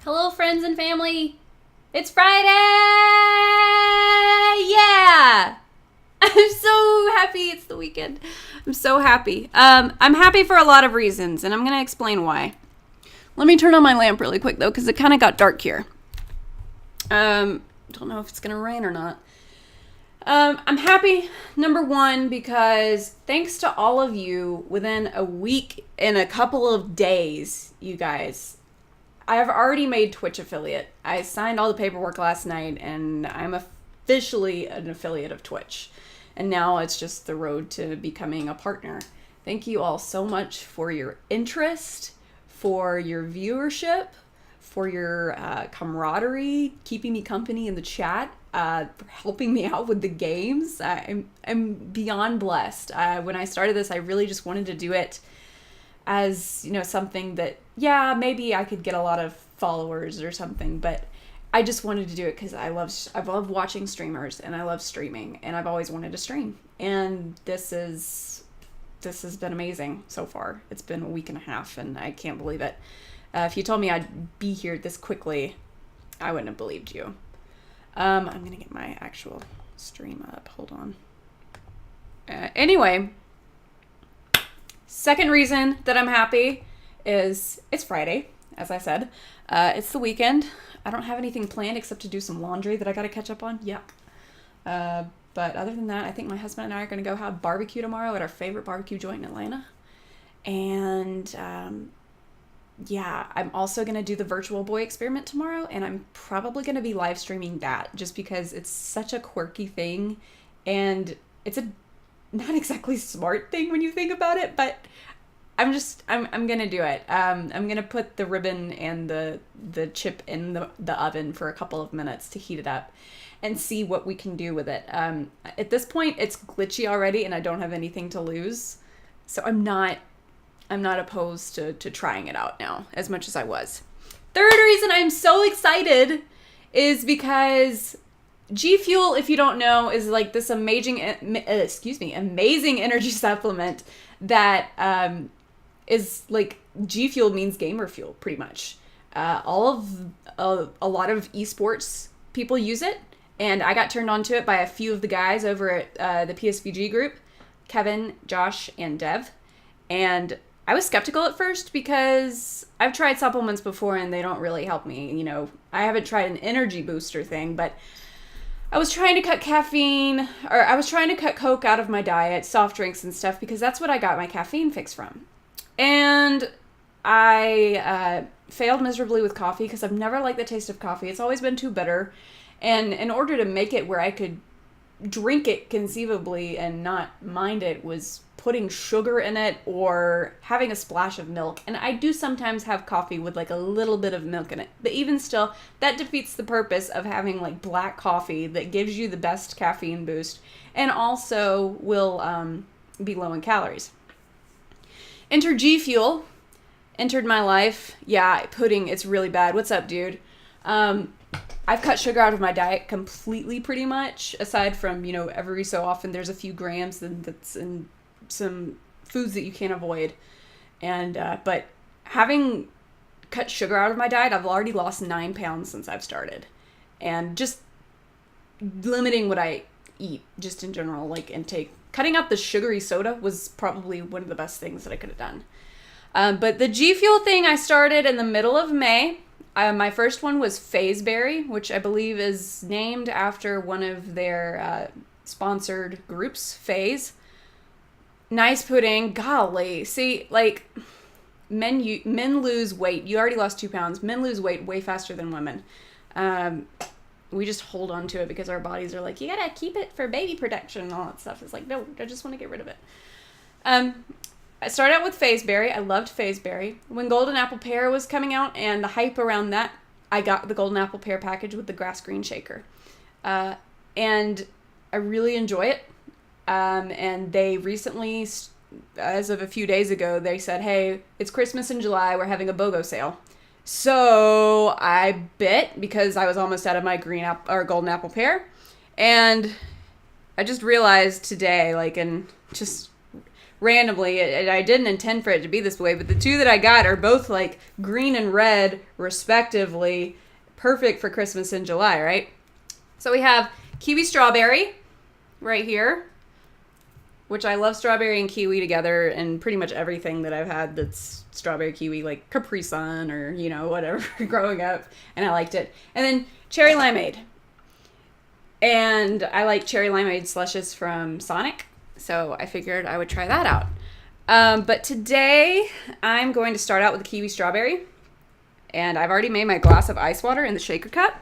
Hello, friends and family. It's Friday! Yeah! I'm so happy it's the weekend. I'm so happy. I'm happy for a lot of reasons, and I'm going to explain why. Let me turn on my lamp really quick, though, because it kind of got dark here. Don't know if it's going to rain or not. I'm happy, number one, because thanks to all of you, within a week and a couple of days, you guys, I have already made Twitch affiliate. I signed all the paperwork last night, and I'm officially an affiliate of Twitch. And now it's just the road to becoming a partner. Thank you all so much for your interest, for your viewership, for your camaraderie, keeping me company in the chat, for helping me out with the games. I'm beyond blessed. When I started this, I really just wanted to do it as, something that, maybe I could get a lot of followers or something, but I just wanted to do it because I love watching streamers, and I love streaming, and I've always wanted to stream. And this has been amazing so far. It's been a week and a half, and I can't believe it. If you told me I'd be here this quickly, I wouldn't have believed you. I'm going to get my actual stream up. Hold on. Anyway, second reason that I'm happy is it's Friday, as I said. It's the weekend. I don't have anything planned except to do some laundry that I got to catch up on. Yeah. But other than that, I think my husband and I are going to go have barbecue tomorrow at our favorite barbecue joint in Atlanta. And I'm also going to do the Virtual Boy experiment tomorrow, and I'm probably going to be live streaming that just because it's such a quirky thing, and it's a not exactly smart thing when you think about it, but I'm going to do it. I'm going to put the ribbon and the chip in the oven for a couple of minutes to heat it up and see what we can do with it. At this point, it's glitchy already, and I don't have anything to lose, so I'm not opposed to trying it out now as much as I was. Third reason I'm so excited is because G Fuel, if you don't know, is like this amazing energy supplement that is like G Fuel means gamer fuel, pretty much. A lot of esports people use it, and I got turned on to it by a few of the guys over at the PSVG group, Kevin, Josh, and Dev, and I was skeptical at first because I've tried supplements before and they don't really help me. I haven't tried an energy booster thing, but I was trying to cut I was trying to cut Coke out of my diet, soft drinks and stuff, because that's what I got my caffeine fix from. And I failed miserably with coffee because I've never liked the taste of coffee. It's always been too bitter. And in order to make it where I could drink it conceivably and not mind it was putting sugar in it or having a splash of milk. And I do sometimes have coffee with like a little bit of milk in it. But even still, that defeats the purpose of having like black coffee that gives you the best caffeine boost and also will be low in calories. Enter G Fuel. Entered my life. Yeah, pudding, it's really bad. What's up, dude? I've cut sugar out of my diet completely, pretty much, aside from, every so often there's a few grams that's in some foods that you can't avoid. And, but having cut sugar out of my diet, I've already lost 9 pounds since I've started. And just limiting what I eat, just in general, like intake. Cutting out the sugary soda was probably one of the best things that I could have done. But the G Fuel thing I started in the middle of May. My first one was Fazeberry, which I believe is named after one of their sponsored groups, Faze. Nice pudding. Golly. See, like, men lose weight. You already lost 2 pounds. Men lose weight way faster than women. We just hold on to it because our bodies are like, you gotta keep it for baby protection and all that stuff. It's like, no, I just want to get rid of it. I started out with Fazeberry. I loved Fazeberry. When Golden Apple Pear was coming out and the hype around that, I got the Golden Apple Pear package with the grass green shaker. And I really enjoy it. And they recently, as of a few days ago, they said, hey, it's Christmas in July. We're having a BOGO sale. So I bit because I was almost out of my Golden Apple Pear. And I just realized today, and just randomly. I didn't intend for it to be this way, but the two that I got are both like green and red, respectively. Perfect for Christmas in July, right? So we have kiwi strawberry right here, which I love strawberry and kiwi together, and pretty much everything that I've had that's strawberry kiwi, like Capri Sun or, you know, whatever, growing up, and I liked it. And then cherry limeade. And I like cherry limeade slushes from Sonic, so I figured I would try that out. But today, I'm going to start out with the kiwi strawberry. And I've already made my glass of ice water in the shaker cup.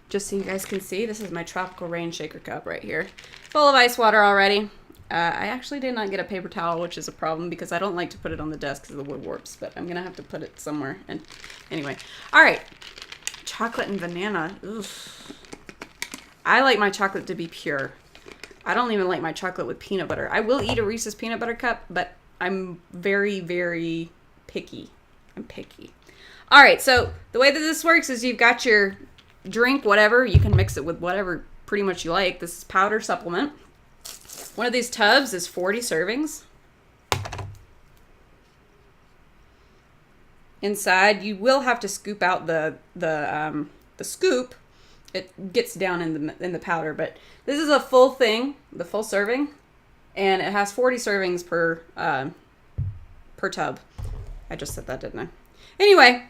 Just so you guys can see, this is my Tropical Rain shaker cup right here. Full of ice water already. I actually did not get a paper towel, which is a problem because I don't like to put it on the desk because the wood warps. But I'm going to have to put it somewhere. And anyway. All right. Chocolate and banana. Ugh. I like my chocolate to be pure. I don't even like my chocolate with peanut butter. I will eat a Reese's peanut butter cup, but I'm very, very picky. I'm picky. All right, so the way that this works is you've got your drink, whatever. You can mix it with whatever pretty much you like. This is powder supplement. One of these tubs is 40 servings. Inside, you will have to scoop out the scoop. It gets down in the powder, but this is a full thing, the full serving, and it has 40 servings per tub. I just said that, didn't I? Anyway.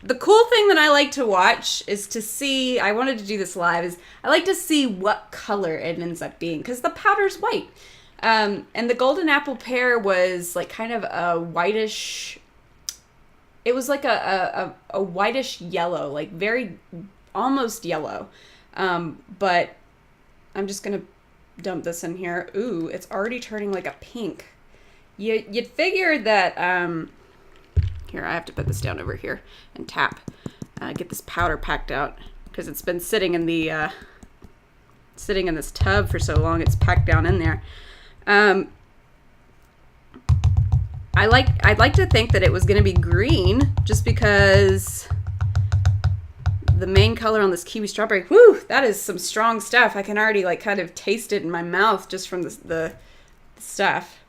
The cool thing that I like to watch is to see, I wanted to do this live, is I like to see what color it ends up being, because the powder's white. And the golden apple pear was like kind of a whitish, it was like a whitish yellow, like very, almost yellow. But I'm just going to dump this in here. Ooh, it's already turning like a pink. You'd figure that, here, I have to put this down over here and tap. Get this powder packed out because it's been sitting in the sitting in this tub for so long. It's packed down in there. I'd like to think that it was going to be green just because the main color on this kiwi strawberry. Whew, that is some strong stuff. I can already like kind of taste it in my mouth just from the stuff.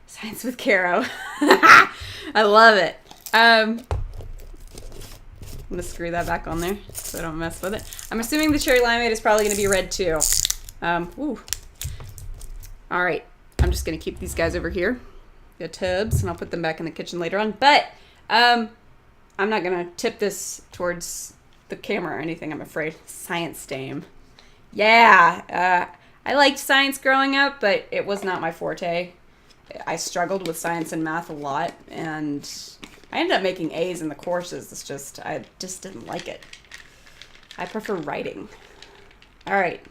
Science with Caro. I love it. I'm going to screw that back on there so I don't mess with it. I'm assuming the cherry limeade is probably going to be red too. Ooh. All right. I'm just going to keep these guys over here, the tubs, and I'll put them back in the kitchen later on. But I'm not going to tip this towards the camera or anything, I'm afraid. TheNintenDame. Yeah. I liked science growing up, but it was not my forte. I struggled with science and math a lot, and I ended up making A's in the courses. I just didn't like it. I prefer writing. All right.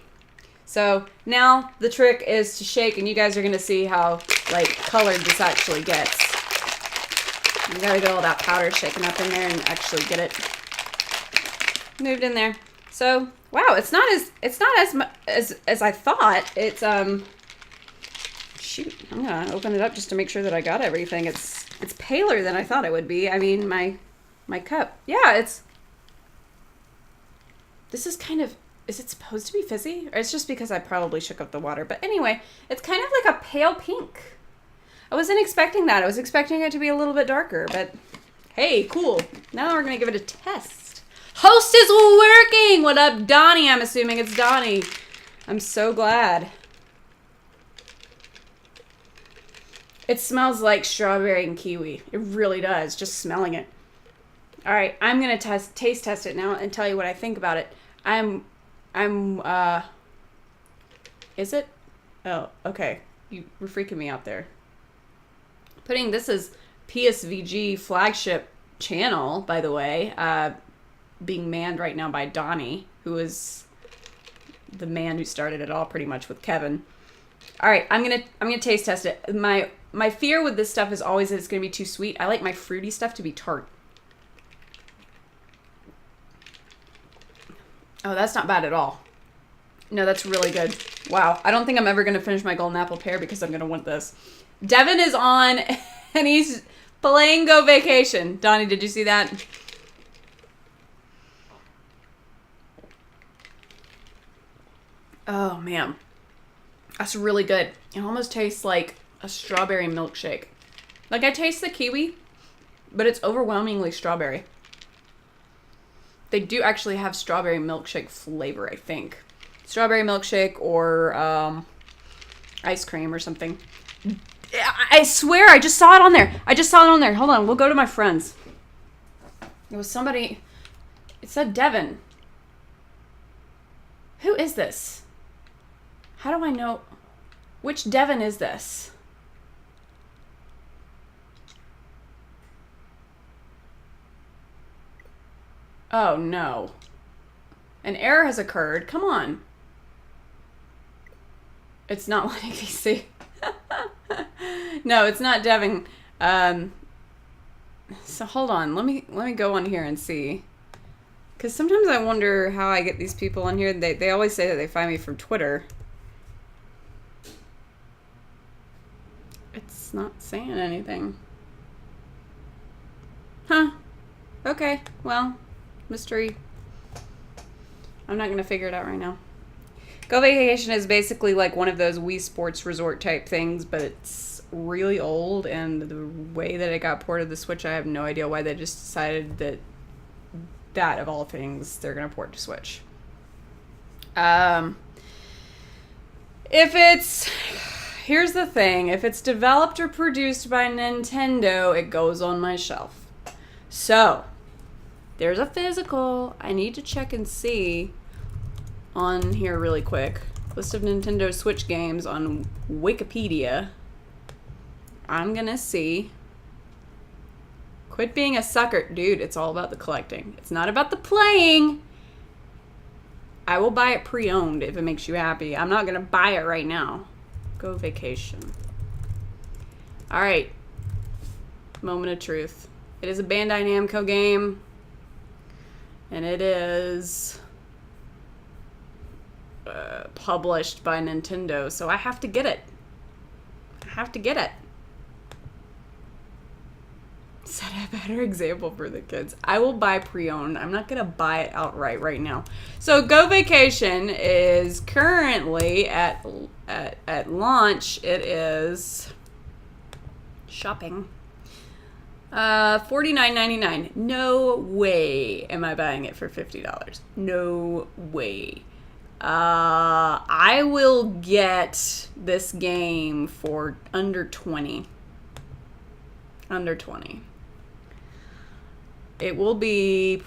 So now the trick is to shake, and you guys are going to see how like colored this actually gets. You got to get all that powder shaken up in there and actually get it moved in there. So, wow, it's not as I thought. It's shoot, I'm gonna open it up just to make sure that I got everything. It's paler than I thought it would be. I mean, my cup. Yeah, this is kind of, is it supposed to be fizzy? Or it's just because I probably shook up the water. But anyway, it's kind of like a pale pink. I wasn't expecting that. I was expecting it to be a little bit darker, but hey, cool. Now we're gonna give it a test. Host is working! What up, Donnie? I'm assuming it's Donnie. I'm so glad. It smells like strawberry and kiwi. It really does, just smelling it. All right, I'm going to taste test it now and tell you what I think about it. Is it? Oh, okay. You were freaking me out there. This is PSVG flagship channel, by the way, being manned right now by Donnie, who is the man who started it all pretty much with Kevin. All right, I'm gonna taste test it. My fear with this stuff is always that it's gonna be too sweet. I like my fruity stuff to be tart. Oh, that's not bad at all. No, that's really good. Wow, I don't think I'm ever gonna finish my golden apple pear because I'm gonna want this. Devin is on, and he's playing Go Vacation. Donnie, did you see that? Oh man, that's really good. It almost tastes like a strawberry milkshake. Like, I taste the kiwi, but it's overwhelmingly strawberry. They do actually have strawberry milkshake flavor, I think. Strawberry milkshake or ice cream or something. I swear, I just saw it on there. Hold on, we'll go to my friends. It was somebody... It said Devin. Who is this? How do I know... Which Devin is this? Oh, no. An error has occurred. Come on. It's not letting me see. No, it's not Devin. So hold on. Let me go on here and see. Because sometimes I wonder how I get these people on here. They always say that they find me from Twitter. It's not saying anything. Huh. Okay. Well, mystery. I'm not going to figure it out right now. Go Vacation is basically like one of those Wii Sports Resort type things, but it's really old, and the way that it got ported to the Switch, I have no idea why they just decided that of all things, they're going to port to Switch. Here's the thing, if it's developed or produced by Nintendo, it goes on my shelf. So, there's a physical. I need to check and see on here really quick. List of Nintendo Switch games on Wikipedia. I'm gonna see. Quit being a sucker. Dude, it's all about the collecting. It's not about the playing. I will buy it pre-owned if it makes you happy. I'm not gonna buy it right now. Go Vacation. Alright. Moment of truth. It is a Bandai Namco game. And it is published by Nintendo, so I have to get it. Set a better example for the kids. I will buy pre-owned. I'm not gonna buy it outright right now. So Go Vacation is currently at launch. It is shopping. $49.99. No way am I buying it for $50. No way. I will get this game for under 20. Under 20. It will be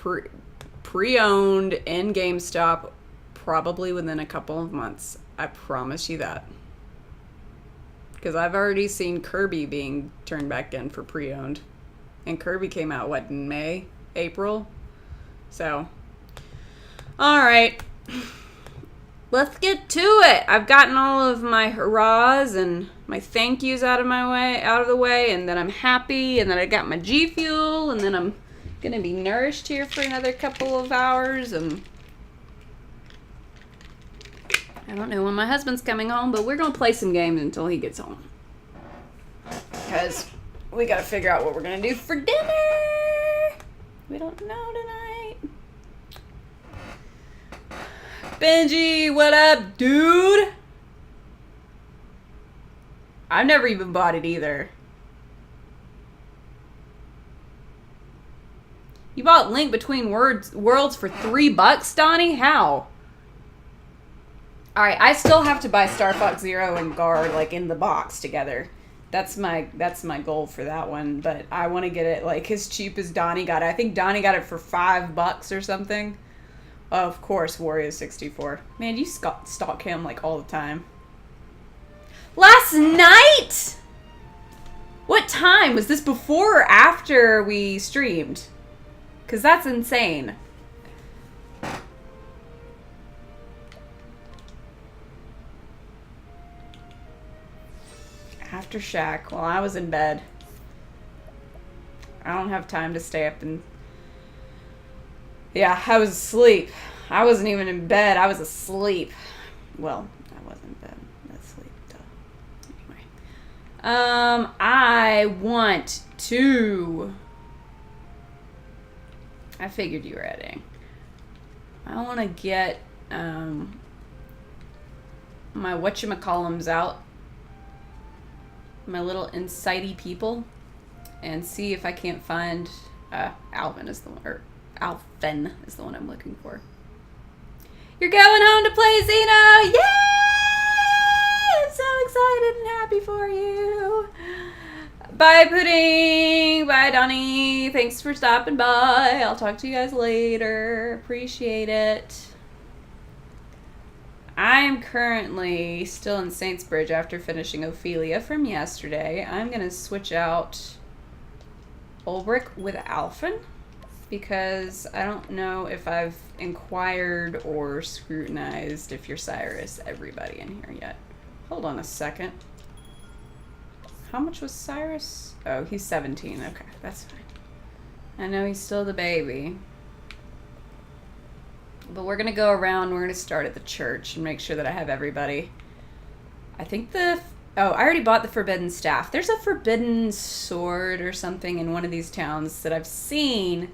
pre-owned in GameStop probably within a couple of months. I promise you that. Because I've already seen Kirby being turned back in for pre-owned. And Kirby came out, what, in May? April? So, alright. Let's get to it. I've gotten all of my hurrahs and my thank yous out of the way, and then I'm happy, and then I got my G Fuel, and then I'm gonna be nourished here for another couple of hours, and I don't know when my husband's coming home, but we're gonna play some games until he gets home. Because we gotta figure out what we're gonna do for dinner. We don't know tonight. Benji, what up, dude? I've never even bought it either. You bought Link Between Worlds for $3, Donnie? How? Alright, I still have to buy Star Fox Zero and Guard, like, in the box together. That's my goal for that one, but I want to get it, like, as cheap as Donnie got it. I think Donnie got it for $5 or something. Of course, Wario64. Man, you stalk him, like, all the time. Last night? What time? Was this before or after we streamed? Because that's insane. After Shaq. Well, I was in bed. I don't have time to stay up and... Yeah, I was asleep. I wasn't even in bed. I was asleep. Well, I wasn't in bed. Asleep. Duh. Anyway. I want to... I figured you were editing. I want to get my whatchamacallums out. my little insightty people and see if I can't find Alvin is the one, or Alphen is the one I'm looking for. You're going home to play Xeno! Yay! I'm so excited and happy for you. Bye, Pudding. Bye, Donnie. Thanks for stopping by. I'll talk to you guys later. Appreciate it. I am currently still in Saintsbridge after finishing Ophelia from yesterday. I'm going to switch out Ulbrich with Alphen because I don't know if I've inquired or scrutinized if you're Cyrus everybody in here yet. Hold on a second. How much was Cyrus? Oh, he's 17. Okay, that's fine. I know he's still the baby. But we're going to go around. We're going to start at the church and make sure that I have everybody. I think oh, I already bought the forbidden staff. There's a forbidden sword or something in one of these towns that I've seen,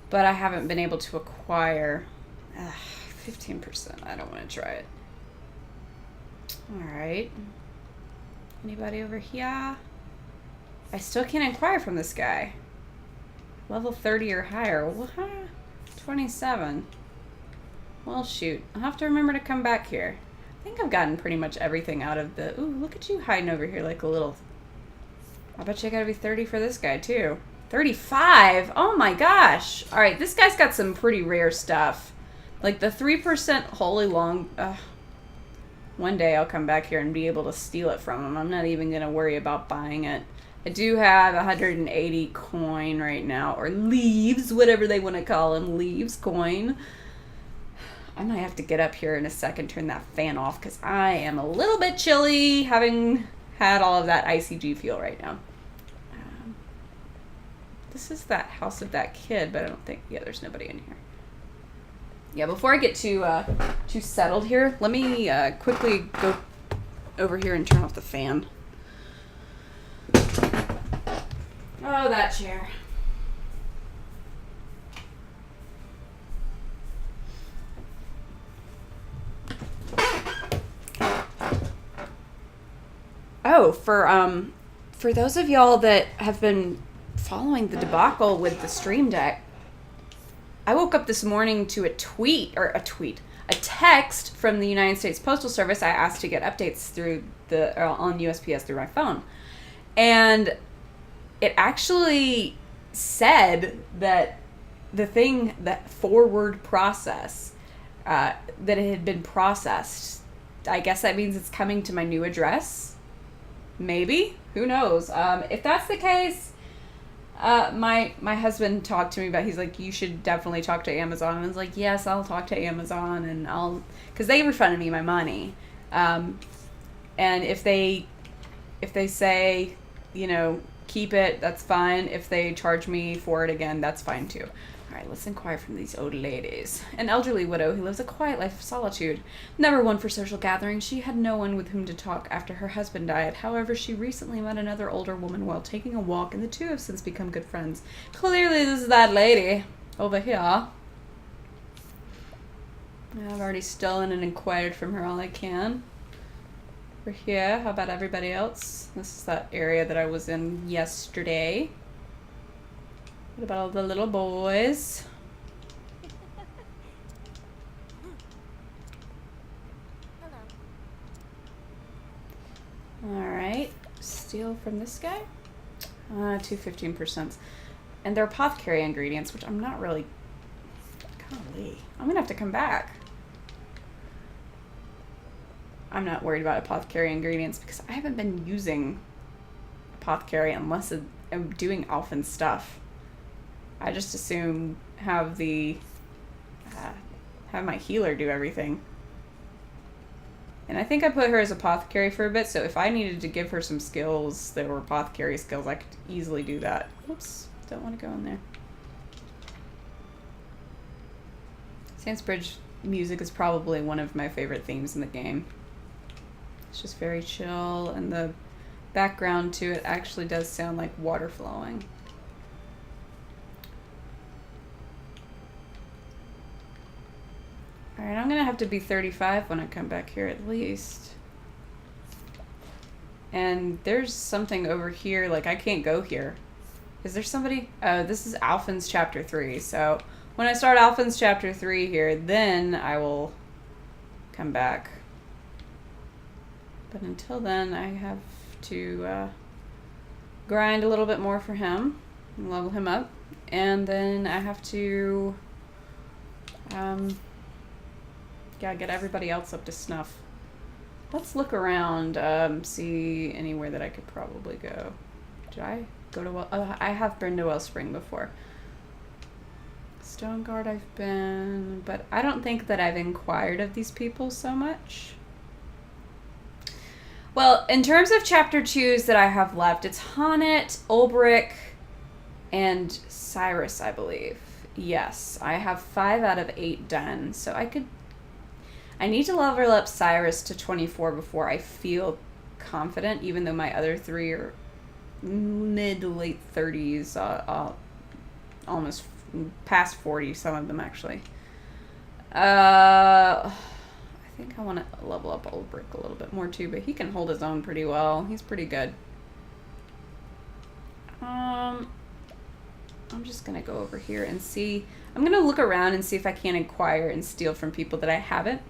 but I haven't been able to acquire. 15%. I don't want to try it. Alright. Anybody over here? I still can't inquire from this guy. Level 30 or higher. Well, 27. Well, shoot. I'll have to remember to come back here. I think I've gotten pretty much everything out of the... Ooh, look at you hiding over here like a little... I bet you gotta be 30 for this guy, too. 35? Oh my gosh. Alright, this guy's got some pretty rare stuff. Like the 3% holy long... One day I'll come back here and be able to steal it from him. I'm not even going to worry about buying it. I do have 180 coin right now. Or leaves, whatever they want to call them. Leaves coin. I might have to get up here in a second, turn that fan off, because I am a little bit chilly, having had all of that icy G fuel right now. This is that house of that kid, but I don't think... Yeah, there's nobody in here. Yeah, before I get too settled here, let me quickly go over here and turn off the fan. Oh, that chair. Oh, for those of y'all that have been following the debacle with the Stream Deck, I woke up this morning to a text from the United States Postal Service. I asked to get updates through on USPS through my phone. And it actually said that that forward process, that it had been processed. I guess that means it's coming to my new address. Maybe. Who knows? If that's the case... my husband talked to me about, he's like, you should definitely talk to Amazon. And I was like, yes, I'll talk to Amazon, and because they refunded me my money. And if they say, you know, keep it, that's fine. If they charge me for it again, that's fine too. All right, let's inquire from these old ladies. An elderly widow who lives a quiet life of solitude. Never one for social gatherings, she had no one with whom to talk after her husband died. However, she recently met another older woman while taking a walk, and the two have since become good friends. Clearly, this is that lady over here. I've already stolen and inquired from her all I can. We're here. How about everybody else? This is that area that I was in yesterday. What about all the little boys? Alright. Steal from this guy. 215%. And they're apothecary ingredients, which I'm not really... Golly. I'm gonna have to come back. I'm not worried about apothecary ingredients because I haven't been using apothecary unless I'm doing Alphen stuff. I just assume have my healer do everything. And I think I put her as apothecary for a bit, so if I needed to give her some skills that were apothecary skills, I could easily do that. Oops, don't want to go in there. Saintsbridge music is probably one of my favorite themes in the game. It's just very chill, and the background to it actually does sound like water flowing. Alright, I'm gonna have to be 35 when I come back here at least. And there's something over here, like I can't go here. Is there somebody? Oh, this is Alphen's Chapter 3. So when I start Alphen's Chapter 3 here, then I will come back. But until then, I have to grind a little bit more for him, and level him up. And then I have to get everybody else up to snuff. Let's look around, see anywhere that I could probably go. Did I go to I have been to Wellspring before. Stoneguard I've been, but I don't think that I've inquired of these people so much. Well, in terms of chapter 2s that I have left, it's Honnet, Ulbrich, and Cyrus, I believe. Yes, I have 5 out of 8 done, so I need to level up Cyrus to 24 before I feel confident, even though my other 3 are mid to late 30s, almost past 40, some of them actually. I think I want to level up Ulbrich a little bit more too, but he can hold his own pretty well. He's pretty good. I'm just going to go over here and see. I'm going to look around and see if I can inquire and steal from people that I haven't,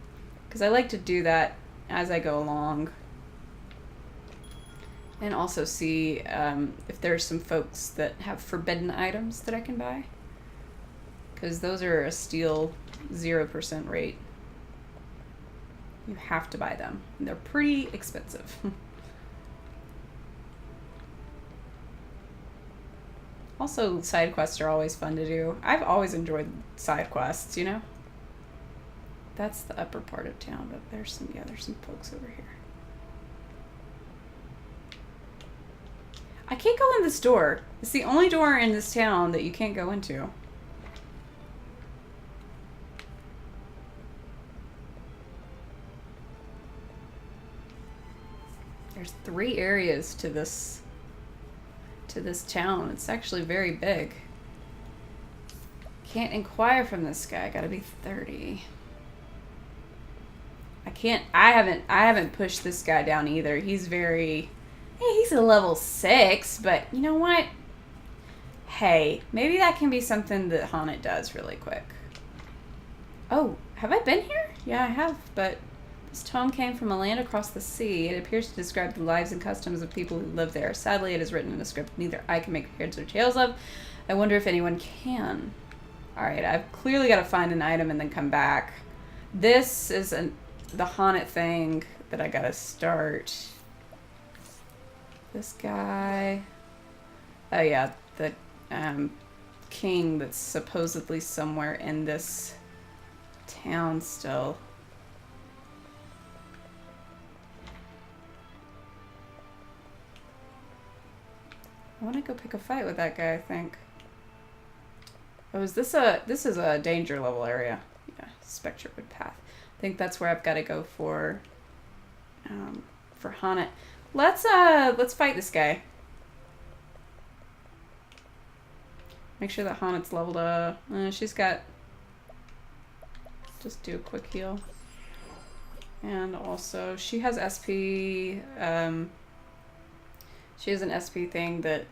because I like to do that as I go along. And also see if there's some folks that have forbidden items that I can buy, because those are a steal 0% rate. You have to buy them. And they're pretty expensive. Also, side quests are always fun to do. I've always enjoyed side quests, you know? That's the upper part of town, but there's some folks over here. I can't go in this door. It's the only door in this town that you can't go into. There's 3 areas to this town. It's actually very big. Can't inquire from this guy. Gotta be 30. I haven't pushed this guy down either. He's very, hey, he's a level 6, but you know what? Hey, maybe that can be something that Honnet does really quick. Oh, have I been here? Yeah, I have, but this tome came from a land across the sea. It appears to describe the lives and customs of people who live there. Sadly, it is written in a script neither I can make heads or tails of. I wonder if anyone can. Alright, I've clearly got to find an item and then come back. This is the Honnet thing that I got to start. This guy. Oh yeah, the king that's supposedly somewhere in this town still. I want to go pick a fight with that guy, I think. Oh, this is a danger level area. Yeah, Spectrewood Path. I think that's where I've got to go for Honnet. Let's fight this guy. Make sure that Honnet's leveled up. She's got, just do a quick heal. And also, she has SP, she has an SP thing that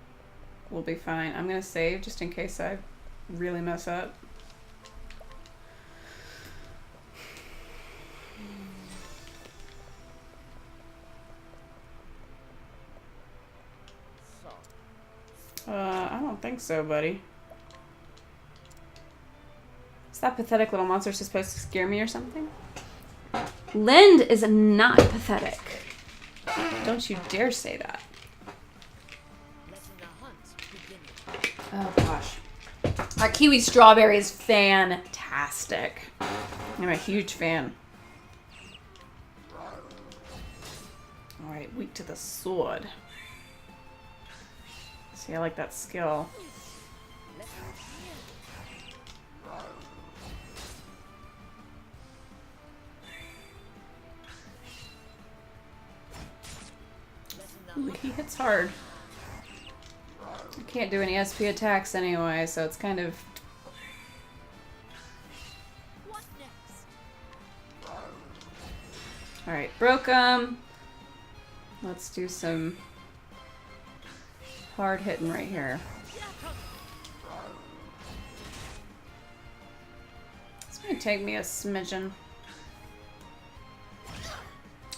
will be fine. I'm going to save just in case I really mess up. I don't think so, buddy. Is that pathetic little monster supposed to scare me or something? Lind is not pathetic. Don't you dare say that. Oh gosh. Our kiwi strawberry is fantastic. I'm a huge fan. Alright, weak to the sword. See, I like that skill. Ooh, he hits hard. I can't do any SP attacks anyway, so it's kind of... Alright, broke him. Let's do some hard hitting right here. It's gonna take me a smidgen.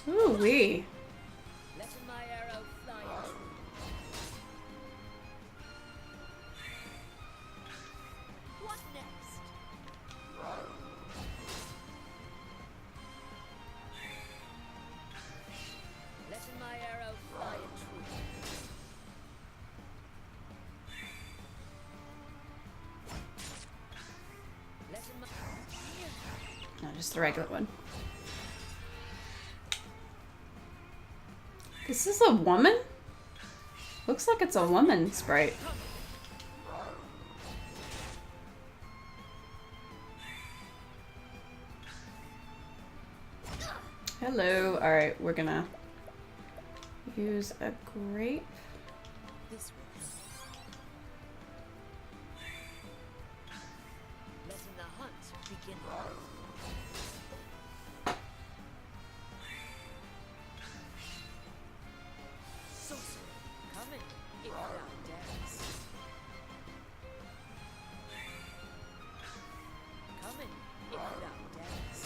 Ooh wee. Letting my arrow fly true. What next? Letting my arrow fly true. Letting my No, just the regular one. This is a woman? Looks like it's a woman sprite. Hello. Alright, we're gonna use a grape. this way. Letting the hunt begin. Sorcery, coming if thou dares. Coming if thou dares.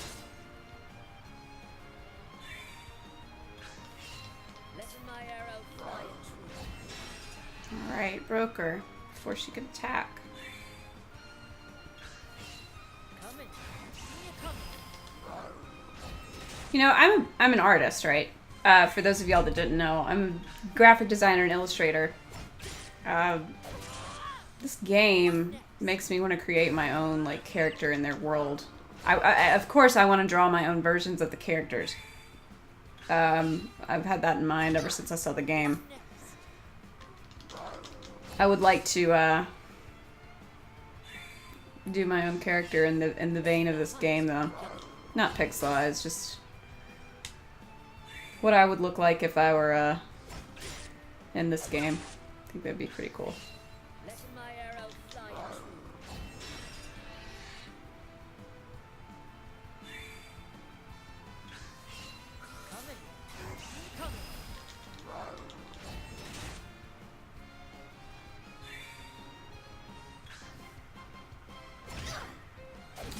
Letting my arrow fly true. Alright, broke her before she could attack. Coming. Here coming. You know, I'm an artist, right? For those of y'all that didn't know, I'm a graphic designer and illustrator. This game makes me want to create my own like character in their world. Of course, I want to draw my own versions of the characters. I've had that in mind ever since I saw the game. I would like to do my own character in the vein of this game, though. Not pixelized, just what I would look like if I were in this game. I think that'd be pretty cool. Letting my arrow fly true. Coming. Coming.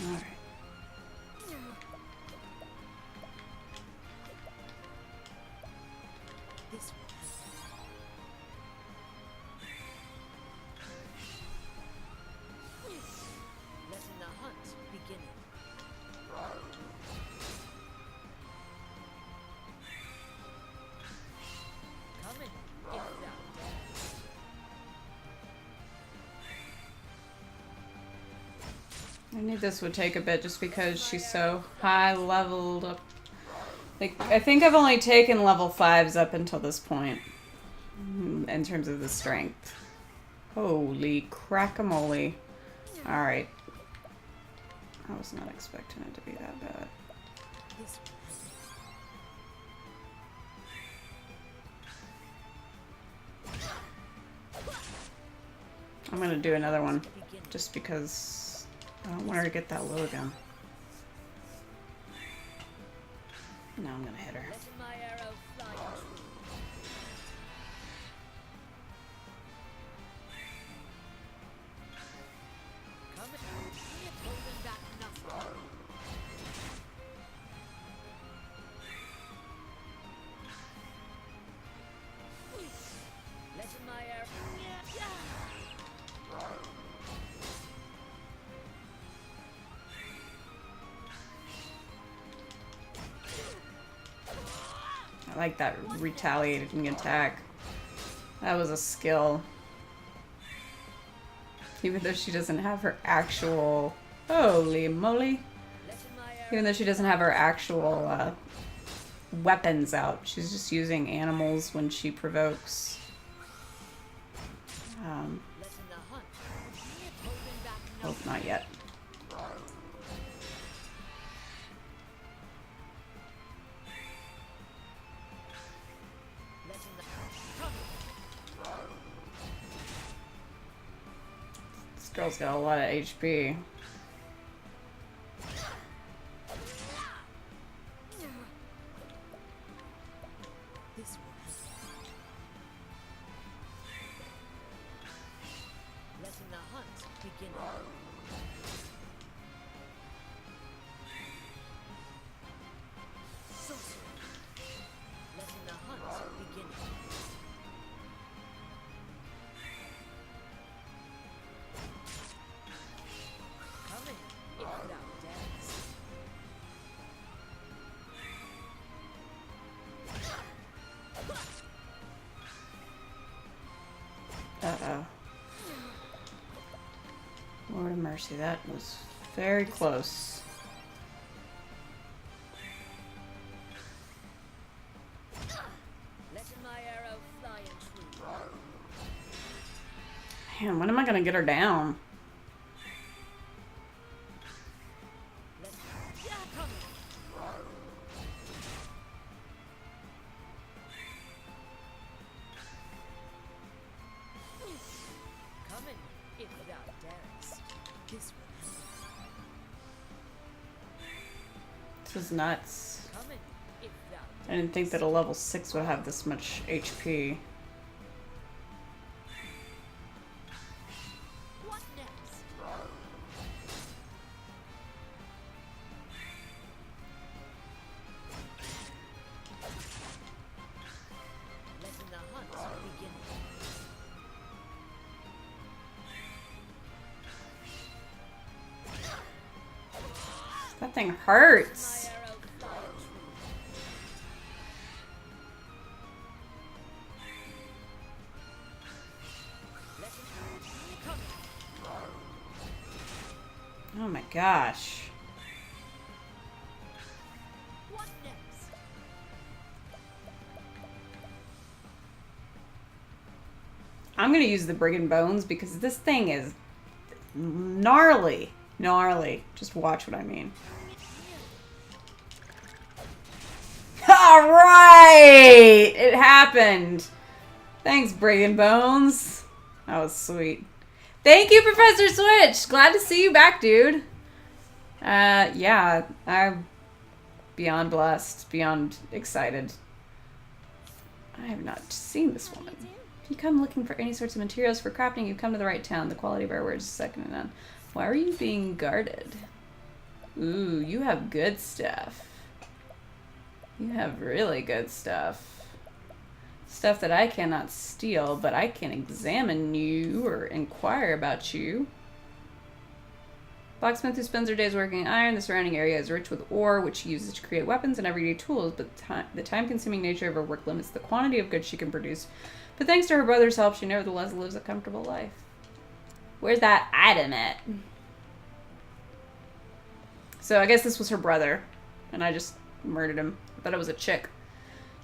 All right. This way. Letting the hunt begin. Coming if thou dares. I knew this would take a bit just because she's so high leveled up. Like, I think I've only taken level 5s up until this point. In terms of the strength. Holy crack-a-mole. Alright. I was not expecting it to be that bad. This way. I'm gonna do another one. Begin. Just because I don't want her to get that low again. No, I'm gonna hit her. Letting my arrow fly true. Coming. We're holding back nothing. Letting my arrow. I like that retaliating attack. That was a skill. Even though she doesn't have her actual... Holy moly. Letting my arrow. Even though she doesn't have her actual weapons out. She's just using animals when she provokes. Letting the hunt. We're holding back Oh, nothing. not yet. Letting the coming. This girl's got a lot of HP. This way. Uh-oh. Lord of mercy, that was very close. Letting my arrow fly and true. Man, when am I gonna get her down? Yeah, coming. Coming, if thou darest. This way. This is nuts. Coming, if thou I didn't think that a level 6 would have this much HP. What next? Letting the hunt begin. That thing hurts. My arrow fly and true. Letting coming. Oh my gosh. What next? I'm gonna use the Brigand Bones because this thing is gnarly. Gnarly. Just watch what I mean. Alright! It happened. Thanks, Brigand Bones. That was sweet. Thank you, Professor Switch! Glad to see you back, dude. Yeah, I'm beyond blessed, beyond excited. I have not seen this woman. If you come looking for any sorts of materials for crafting, you've come to the right town. The quality of our words is second to none. Why are you being guarded? Ooh, you have good stuff. You have really good stuff. Stuff that I cannot steal, but I can examine you or inquire about you. Blacksmith who spends her days working iron. The surrounding area is rich with ore, which she uses to create weapons and everyday tools, but the time-consuming nature of her work limits the quantity of goods she can produce. But thanks to her brother's help, she nevertheless lives a comfortable life. Where's that item at? So I guess this was her brother, and I just murdered him. I thought it was a chick.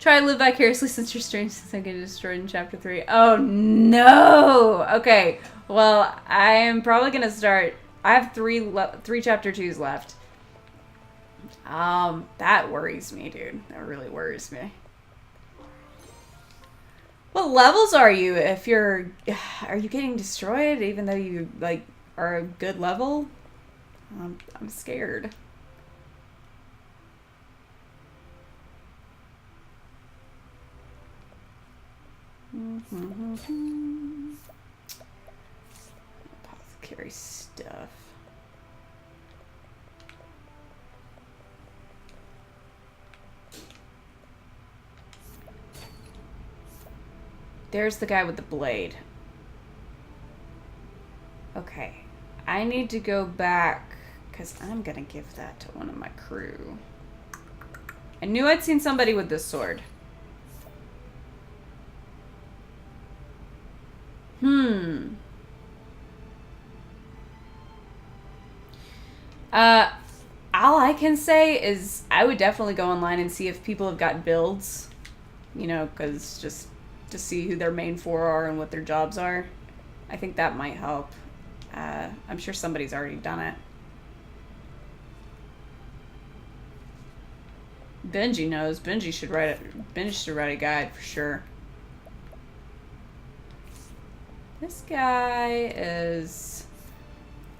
Try to live vicariously since you're strange since I get destroyed in chapter 3. Oh no! Okay, well, I am probably gonna start. I have three chapter 2s left. That worries me, dude. That really worries me. What levels are you if you're... Are you getting destroyed even though you, like, are a good level? I'm scared. Apothecary stuff. There's the guy with the blade. Okay. I need to go back because I'm going to give that to one of my crew. I knew I'd seen somebody with this sword. All I can say is I would definitely go online and see if people have got builds. You know, because just to see who their main four are and what their jobs are. I think that might help. I'm sure somebody's already done it. Benji knows. Benji should write a guide for sure. This guy is...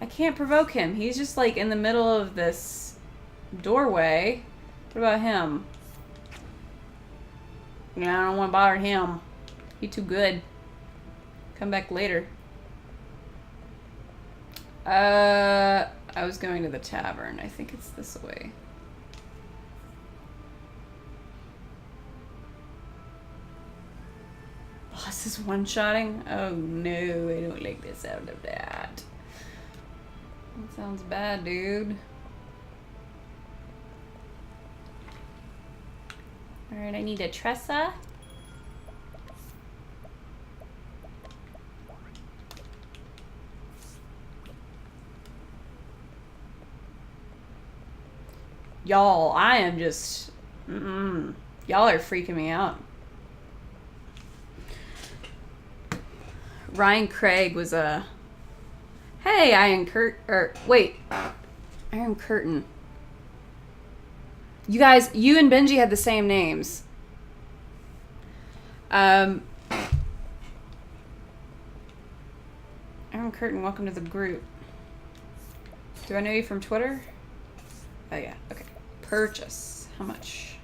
I can't provoke him. He's just like in the middle of this doorway. What about him? Yeah, I don't want to bother him. He too good. Come back later. I was going to the tavern. I think it's this way. Boss is one-shotting? Oh no, I don't like the sound of that. That sounds bad, dude. Alright, I need a Tressa. Y'all, I am just... Y'all are freaking me out. Ryan Craig was a... Hey, Iron Curtain. You guys, you and Benji had the same names. Iron Curtain, welcome to the group. Do I know you from Twitter? Oh yeah, okay. Purchase. How much?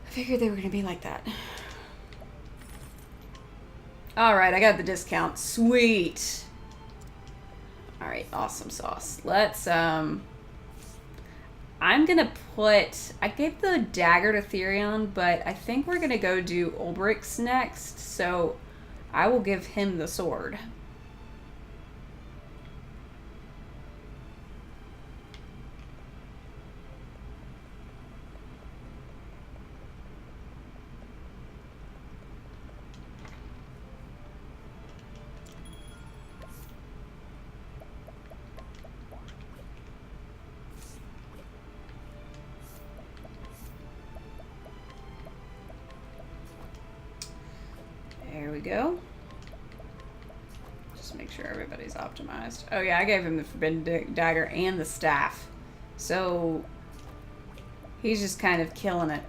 I figured they were gonna be like that. Alright, I got the discount. Sweet. Alright, awesome sauce. Let's, I'm gonna put... I gave the dagger to Therion, but I think we're gonna go do Ulbrich's next, so I will give him the sword. There we go. Just make sure everybody's optimized. Oh yeah, I gave him the Forbidden Dagger and the staff. So he's just kind of killing it.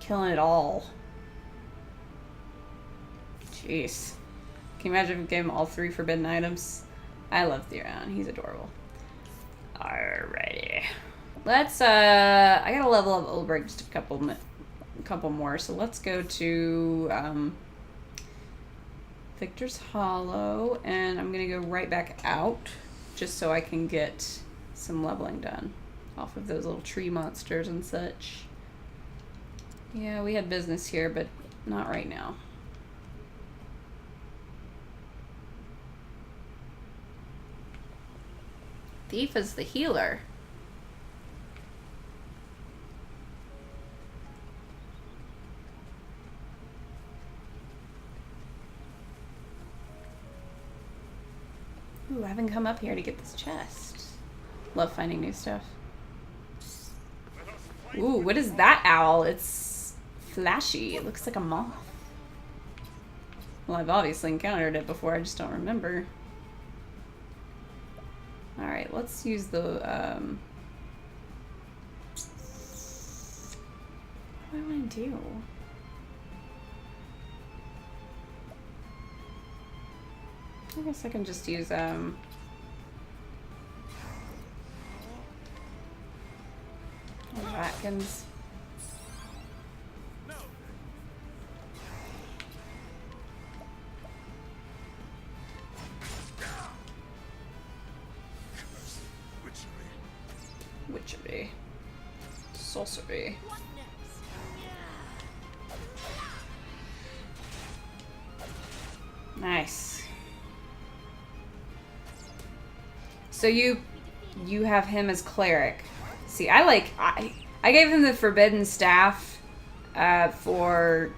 Killing it all. Jeez. Can you imagine if we gave him all 3 forbidden items? I love Therion. He's adorable. Alrighty. Let's, I gotta level up Ulbrich just a couple more. So let's go to, Victor's Hollow, and I'm gonna go right back out just so I can get some leveling done off of those little tree monsters and such. Yeah, we had business here, but not right now. Thief is the healer. Ooh, I haven't come up here to get this chest. Love finding new stuff. Ooh, what is that owl? It's flashy. It looks like a moth. Well, I've obviously encountered it before. I just don't remember. Alright, let's use the, what do I want to do? I guess I can just use, Atkins. Witchery. Sorcery. Nice. So you have him as cleric. See, I gave him the forbidden staff for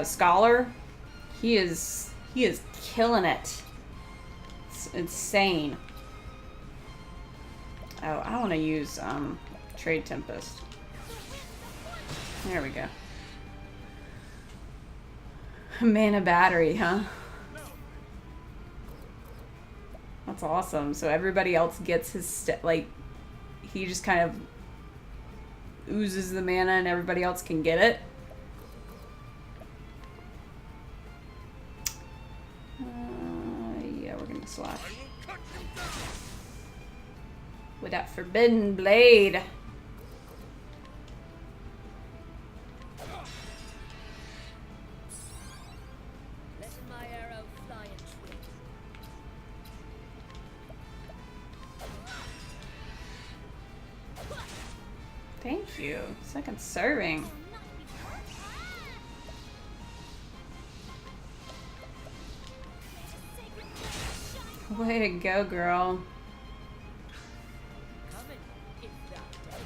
scholar. He is killing it. It's insane. Oh, I want to use Trade Tempest. There we go. Mana battery, huh? That's awesome. So everybody else gets his like, he just kind of oozes the mana and everybody else can get it. Yeah, we're gonna slash with that forbidden blade. Letting my arrow fly and swing. Thank you. Second serving. Way to go, girl. Coming, if that day.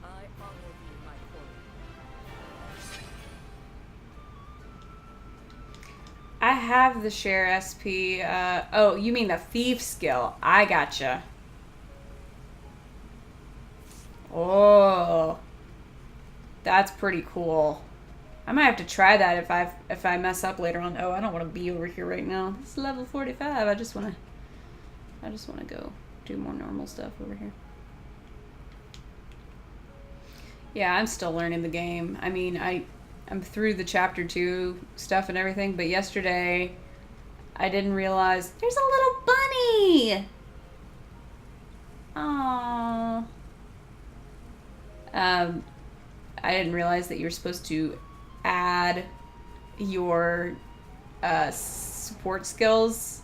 I honor thee, my queen. I have the share SP. Oh, you mean the thief skill. I gotcha. Oh, that's pretty cool. I might have to try that if I mess up later on. Oh, I don't want to be over here right now. This is level 45. I just want to go do more normal stuff over here. Yeah, I'm still learning the game. I mean, I'm through the chapter 2 stuff and everything, but yesterday I didn't realize there's a little bunny. Aww. I didn't realize that you were supposed to add your support skills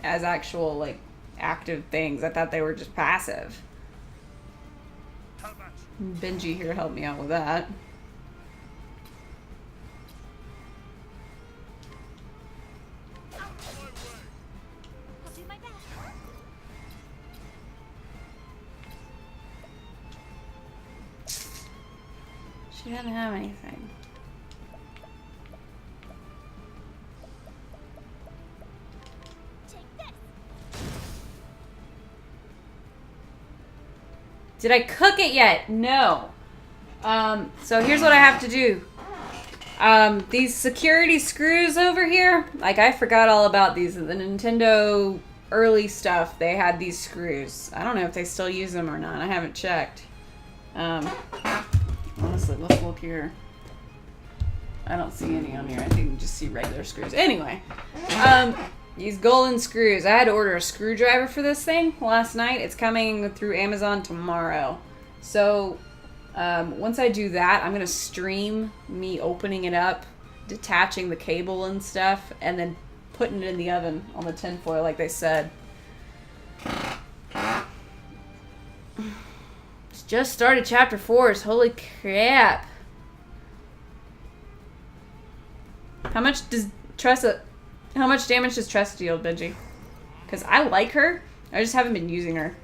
as actual, like, active things. I thought they were just passive. Benji here helped me out with that. She didn't have anything. Did I cook it yet? No. So here's what I have to do. These security screws over here, like I forgot all about these. The Nintendo early stuff, they had these screws. I don't know if they still use them or not. I haven't checked. Honestly, let's look here. I don't see any on here. I think you just see regular screws. Anyway, these golden screws. I had to order a screwdriver for this thing last night. It's coming through Amazon tomorrow. So once I do that, I'm going to stream me opening it up, detaching the cable and stuff, and then putting it in the oven on the tinfoil like they said. Just started chapter 4. Holy crap. How much damage does Tressa deal, Benji? Because I like her. I just haven't been using her.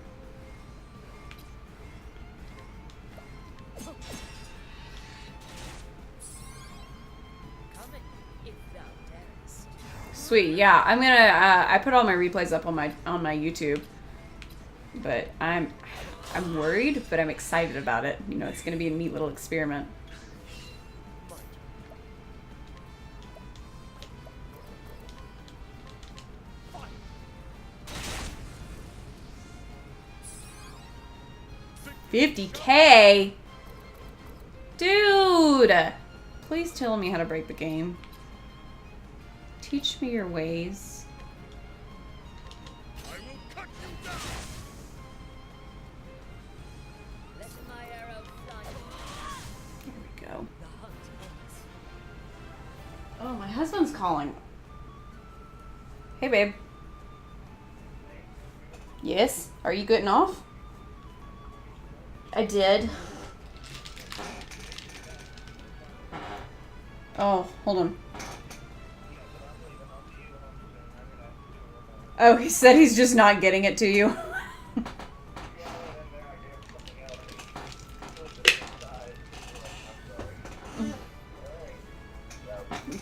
Sweet, yeah. I'm gonna I put all my replays up on my YouTube. But I'm worried, but I'm excited about it. You know, it's going to be a neat little experiment. $50K? Dude! Please tell me how to break the game. Teach me your ways. Oh, my husband's calling. Hey, babe. Yes? Are you getting off? I did. Oh, hold on. Oh, he said he's just not getting it to you.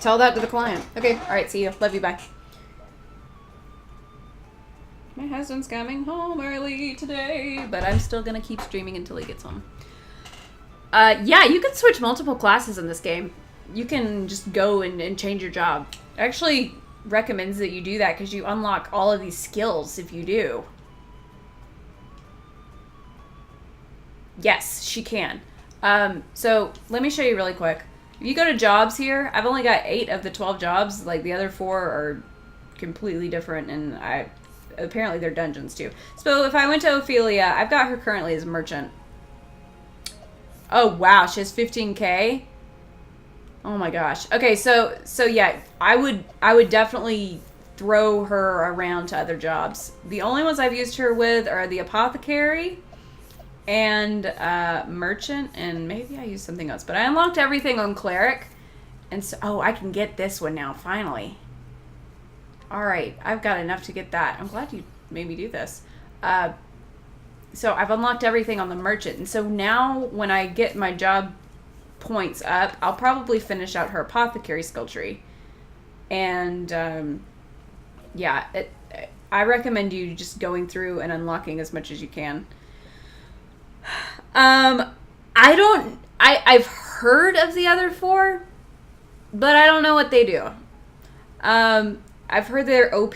Tell that to the client. Okay, alright, see you. Love you, bye. My husband's coming home early today, but I'm still gonna keep streaming until he gets home. Yeah, you can switch multiple classes in this game. You can just go and change your job. It actually recommends that you do that because you unlock all of these skills if you do. Yes, she can. So let me show you really quick. If you go to jobs here, I've only got 8 of the 12 jobs. Like, the other 4 are completely different, and apparently they're dungeons, too. So, if I went to Ophelia, I've got her currently as merchant. Oh, wow, she has 15K? Oh, my gosh. Okay, so yeah, I would definitely throw her around to other jobs. The only ones I've used her with are the apothecary and merchant, and maybe I used something else, but I unlocked everything on cleric, and so I can get this one now finally. All right, I've got enough to get that. I'm glad you made me do this. So I've unlocked everything on the merchant, and so now when I get my job points up, I'll probably finish out her apothecary skill tree. And yeah, I recommend you just going through and unlocking as much as you can. I've heard of the other 4, but I don't know what they do. I've heard they're OP,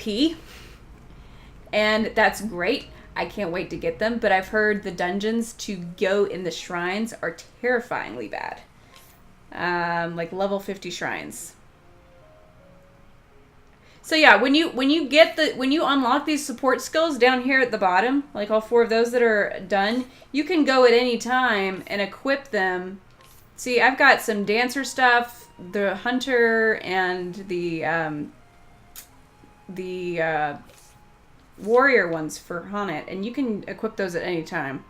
and that's great. I can't wait to get them, but I've heard the dungeons to go in the shrines are terrifyingly bad. Like level 50 shrines. So yeah, when you unlock these support skills down here at the bottom, like all 4 of those that are done, you can go at any time and equip them. See, I've got some dancer stuff, the hunter, and the warrior ones for Haunted, and you can equip those at any time.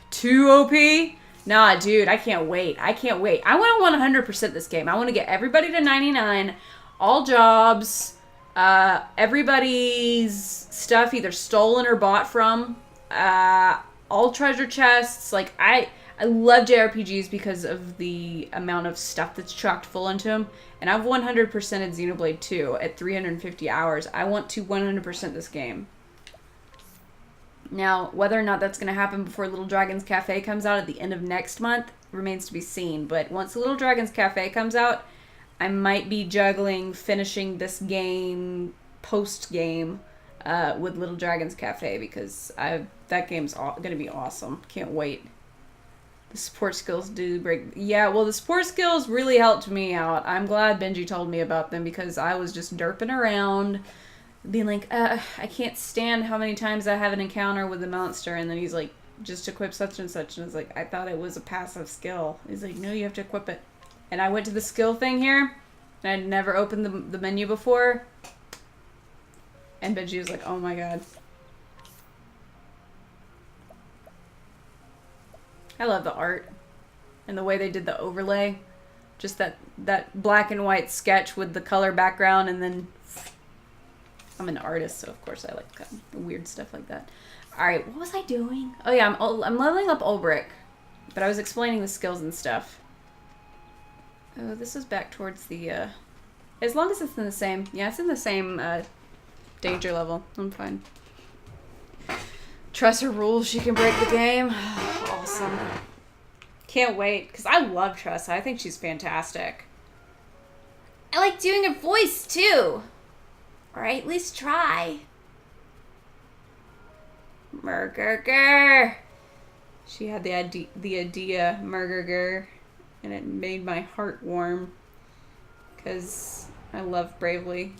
2 OP? Nah, dude, I can't wait. I can't wait. I want to 100% this game. I want to get everybody to 99, all jobs, everybody's stuff either stolen or bought from, all treasure chests. Like, I love JRPGs because of the amount of stuff that's chocked full into them. And I've 100%ed Xenoblade 2 at 350 hours. I want to 100% this game. Now, whether or not that's going to happen before Little Dragon's Cafe comes out at the end of next month remains to be seen. But once Little Dragon's Cafe comes out, I might be juggling finishing this game post-game with Little Dragon's Cafe because that game's going to be awesome. Can't wait. The support skills do break... Yeah, well, the support skills really helped me out. I'm glad Benji told me about them because I was just derping around being like, I can't stand how many times I have an encounter with the monster, and then he's like, just equip such and such, and I was like, I thought it was a passive skill. He's like, no, you have to equip it. And I went to the skill thing here, and I'd never opened the menu before, and Benji was like, oh my god. I love the art, and the way they did the overlay. Just that black and white sketch with the color background, and then I'm an artist, so of course I like weird stuff like that. Alright, what was I doing? Oh yeah, I'm leveling up Ulbrich, but I was explaining the skills and stuff. Oh, this is back towards the, as long as it's in the same, yeah, it's in the same, danger level. I'm fine. Trust her rules, she can break the game. Awesome. Can't wait, because I love Tressa. I think she's fantastic. I like doing her voice, too. Or at least try. Murgurger. She had the idea Murgurger, and it made my heart warm. Because I love Bravely.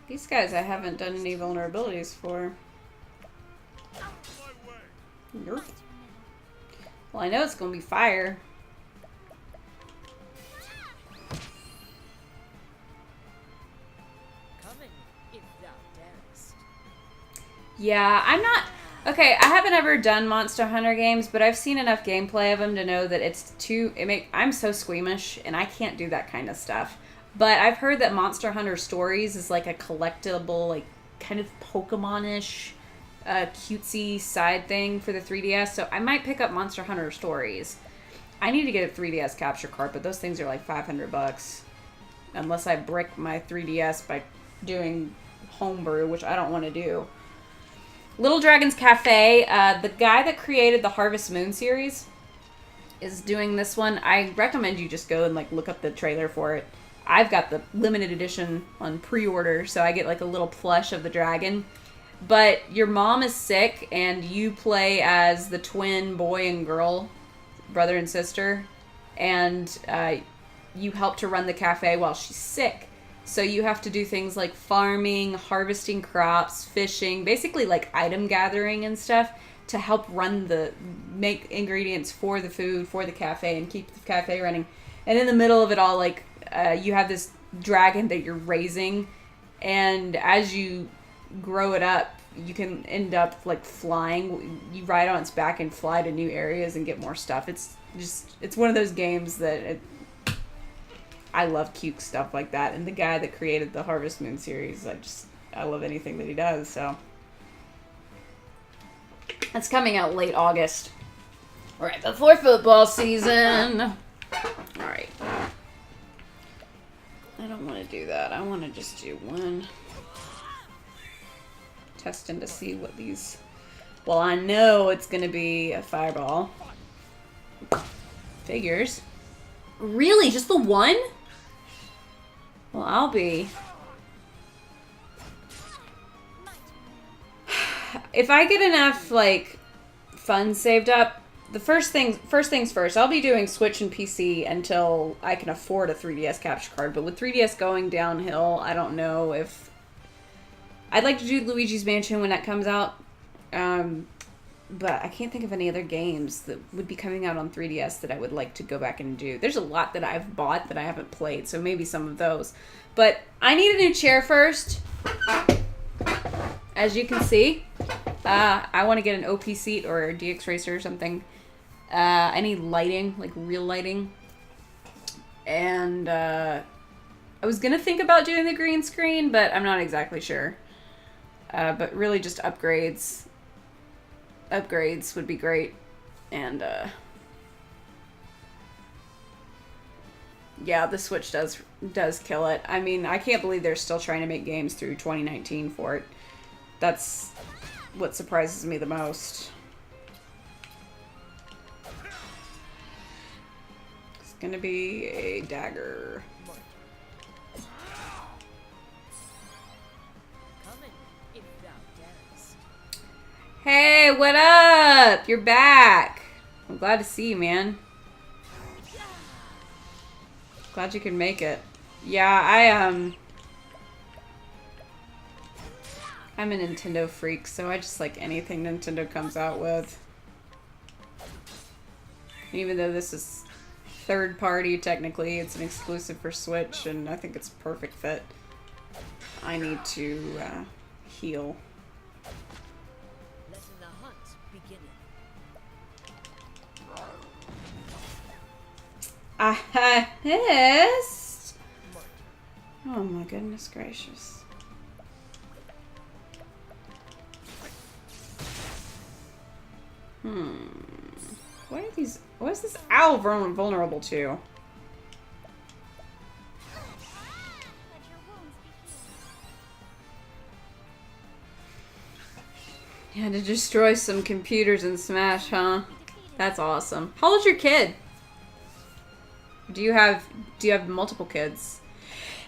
These guys I haven't done any vulnerabilities for. Nope. Well, I know it's gonna be fire. Yeah, I'm not... Okay, I haven't ever done Monster Hunter games, but I've seen enough gameplay of them to know that it's too... I'm so squeamish, and I can't do that kind of stuff. But I've heard that Monster Hunter Stories is like a collectible, like, kind of Pokemon-ish, cutesy side thing for the 3DS, so I might pick up Monster Hunter Stories. I need to get a 3DS capture card, but those things are like $500. Unless I brick my 3DS by doing homebrew, which I don't want to do. Little Dragon's Cafe, the guy that created the Harvest Moon series is doing this one. I recommend you just go and like look up the trailer for it. I've got the limited edition on pre-order, so I get like a little plush of the dragon. But your mom is sick, and you play as the twin boy and girl, brother and sister, and you help to run the cafe while she's sick. So you have to do things like farming, harvesting crops, fishing, basically like item gathering and stuff to help make ingredients for the food, for the cafe, and keep the cafe running. And in the middle of it all, like, you have this dragon that you're raising, and as you grow it up, you can end up like flying. You ride on its back and fly to new areas and get more stuff. It's one of those games that I love cute stuff like that. And the guy that created the Harvest Moon series, I love anything that he does. So it's coming out late August, right before football season. I don't want to do that. I want to just do one. Testing to see what these... Well, I know it's going to be a fireball. Figures. Really? Just the one? Well, I'll be... If I get enough, like, funds saved up, the first things first, I'll be doing Switch and PC until I can afford a 3DS capture card. But with 3DS going downhill, I don't know if... I'd like to do Luigi's Mansion when that comes out. But I can't think of any other games that would be coming out on 3DS that I would like to go back and do. There's a lot that I've bought that I haven't played, so maybe some of those. But I need a new chair first. As you can see, I want to get an OP seat or a DX Racer or something. I need lighting, like real lighting. And I was going to think about doing the green screen, but I'm not exactly sure. But really just upgrades. Upgrades would be great. And yeah, the Switch does kill it. I mean, I can't believe they're still trying to make games through 2019 for it. That's what surprises me the most. It's gonna be a dagger. Hey, what up? You're back. I'm glad to see you, man. Glad you could make it. Yeah, I'm a Nintendo freak, so I just like anything Nintendo comes out with. Even though this is third party, technically, it's an exclusive for Switch, and I think it's a perfect fit. I need to heal. Letting the hunt begin. I hissed. Oh my goodness gracious. What are these? What is this owl vulnerable to? You had to destroy some computers in Smash, huh? That's awesome. How old's your kid? Do you have multiple kids?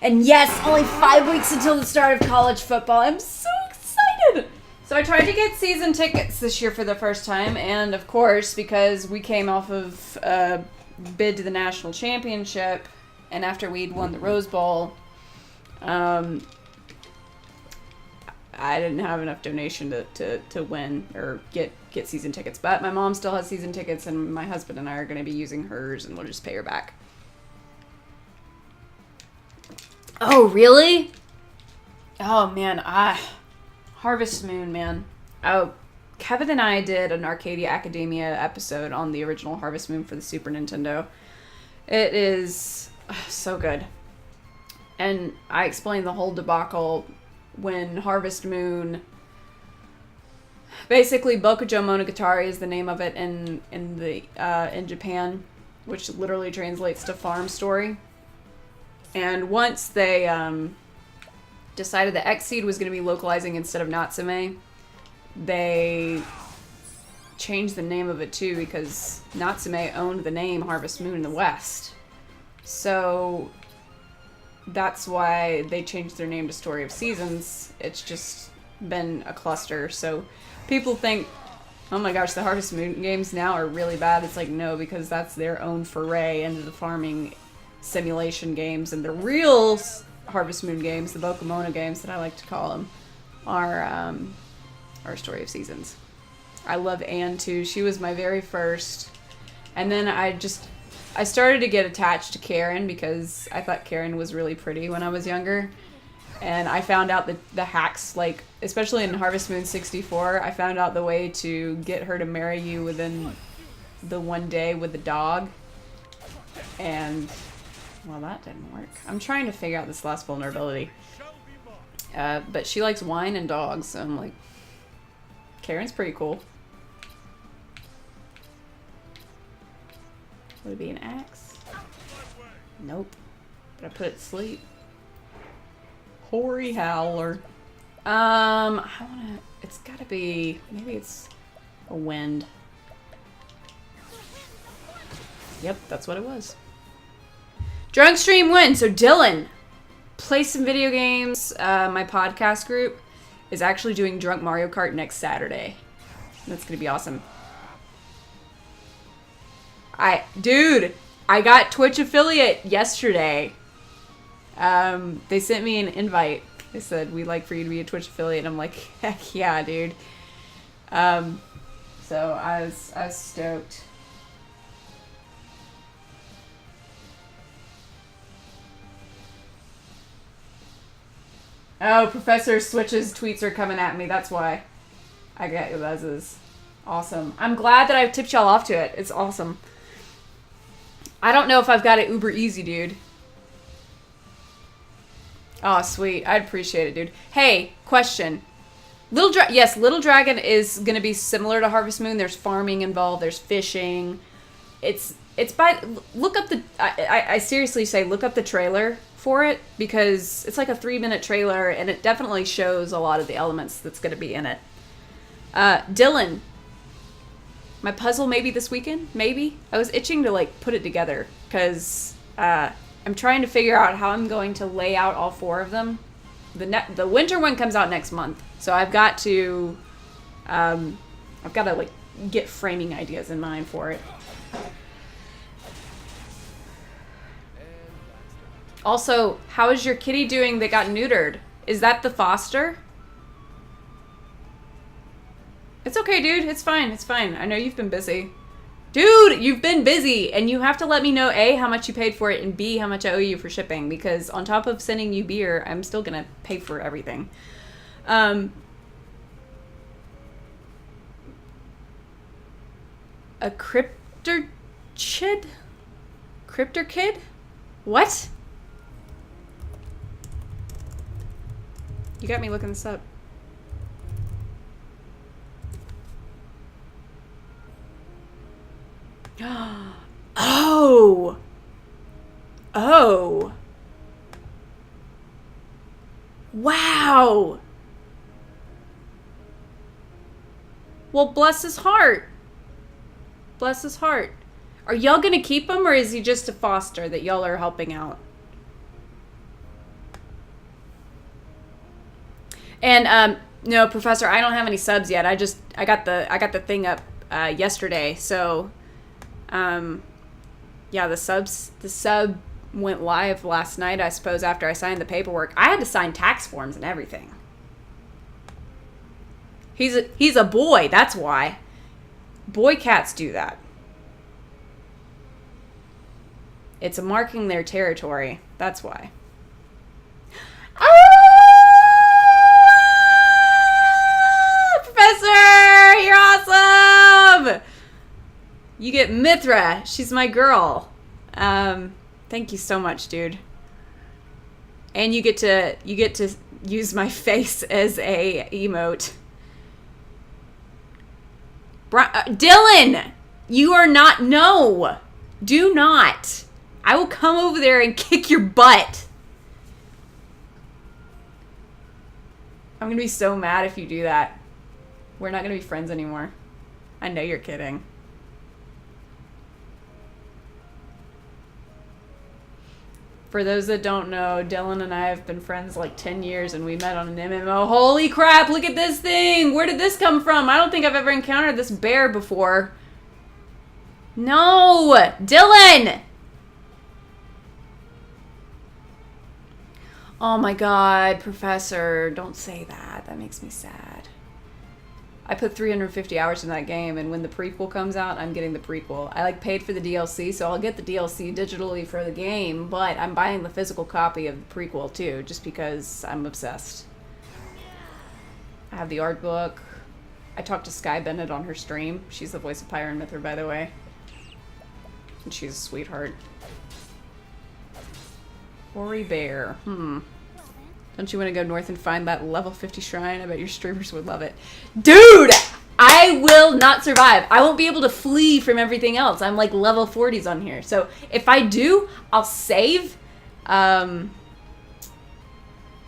And yes, only 5 weeks until the start of college football. I'm so excited. So I tried to get season tickets this year for the first time, and of course, because we came off of a bid to the national championship, and after we'd won the Rose Bowl, I didn't have enough donation to win or get season tickets. But my mom still has season tickets, and my husband and I are going to be using hers, and we'll just pay her back. Oh, really? Oh, man, Harvest Moon, man. Oh, Kevin and I did an Arcadia Academia episode on the original Harvest Moon for the Super Nintendo. It is so good. And I explained the whole debacle when Harvest Moon... Basically, Bokujo Monogatari is the name of it in Japan, which literally translates to farm story. And once they... decided that Xseed was going to be localizing instead of Natsume, they changed the name of it too because Natsume owned the name Harvest Moon in the West. So that's why they changed their name to Story of Seasons. It's just been a cluster. So people think, oh my gosh, the Harvest Moon games now are really bad. It's like, no, because that's their own foray into the farming simulation games, and the real Harvest Moon games, the Bokumono games that I like to call them, are Story of Seasons. I love Anne too. She was my very first. And then I started to get attached to Karen because I thought Karen was really pretty when I was younger. And I found out that the hacks, like, especially in Harvest Moon 64, I found out the way to get her to marry you within the one day with the dog. And... well, that didn't work. I'm trying to figure out this last vulnerability. But she likes wine and dogs, so I'm like... Karen's pretty cool. Would it be an axe? Nope. But I put it to sleep. Hoary Howler. It's gotta be, maybe it's a wind. Yep, that's what it was. Drunk stream win. So Dylan, play some video games. My podcast group is actually doing Drunk Mario Kart next Saturday. That's gonna be awesome. Dude, I got Twitch affiliate yesterday. They sent me an invite. They said, we'd like for you to be a Twitch affiliate. I'm like, heck yeah, dude. So I was stoked. Oh, Professor Switch's tweets are coming at me. That's why I get your buzzes. Awesome. I'm glad that I've tipped y'all off to it. It's awesome. I don't know if I've got it uber easy, dude. Oh, sweet. I'd appreciate it, dude. Hey, question. Yes, Little Dragon is going to be similar to Harvest Moon. There's farming involved. There's fishing. It's by... Look up the... I seriously say, look up the trailer for it, because it's like a 3-minute trailer, and it definitely shows a lot of the elements that's going to be in it. Dylan. My puzzle maybe this weekend? Maybe? I was itching to, like, put it together, because I'm trying to figure out how I'm going to lay out all 4 of them. The winter one comes out next month, so I've got to, like, get framing ideas in mind for it. Also, how is your kitty doing that got neutered? Is that the foster? It's okay, dude. It's fine. It's fine. I know you've been busy. Dude, you've been busy, and you have to let me know, A, how much you paid for it, and B, how much I owe you for shipping, because on top of sending you beer, I'm still gonna pay for everything. A cryptorchid? Cryptorkid? What? You got me looking this up. Oh! Oh! Wow! Well, bless his heart. Bless his heart. Are y'all gonna keep him, or is he just a foster that y'all are helping out? And, no, Professor, I don't have any subs yet. I got the thing up, yesterday, so... yeah, the sub went live last night, I suppose, after I signed the paperwork. I had to sign tax forms and everything. He's a boy, that's why. Boy cats do that. It's marking their territory, that's why. Ah! Professor, you're awesome! You get Mithra. She's my girl. Thank you so much, dude. And you get to use my face as a emote. Dylan, you are not. No, do not. I will come over there and kick your butt. I'm gonna be so mad if you do that. We're not gonna be friends anymore. I know you're kidding. For those that don't know, Dylan and I have been friends like 10 years, and we met on an MMO. Holy crap, look at this thing! Where did this come from? I don't think I've ever encountered this bear before. No! Dylan! Oh my god, Professor, don't say that. That makes me sad. I put 350 hours in that game, and when the prequel comes out, I'm getting the prequel. I paid for the DLC, so I'll get the DLC digitally for the game, but I'm buying the physical copy of the prequel too, just because I'm obsessed. I have the art book. I talked to Sky Bennett on her stream. She's the voice of Pyre and Mithra, by the way. And she's a sweetheart. Hoary Bear. Don't you want to go north and find that level 50 shrine? I bet your streamers would love it. Dude! I will not survive. I won't be able to flee from everything else. I'm like level 40s on here. So if I do, I'll save. I'll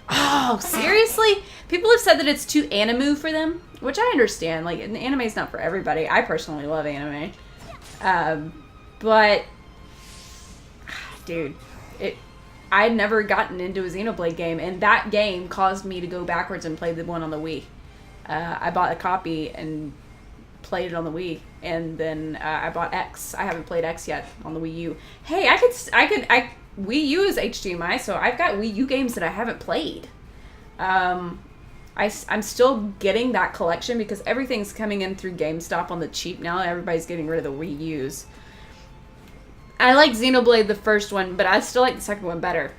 Oh, seriously? People have said that it's too anime for them, which I understand. Like, anime is not for everybody. I personally love anime. But, dude, I'd never gotten into a Xenoblade game, and that game caused me to go backwards and play the one on the Wii. I bought a copy and played it on the Wii, and then I bought X. I haven't played X yet on the Wii U. Hey, Wii U is HDMI, so I've got Wii U games that I haven't played. I'm still getting that collection because everything's coming in through GameStop on the cheap now. Everybody's getting rid of the Wii U's. I like Xenoblade, the first one, but I still like the second one better.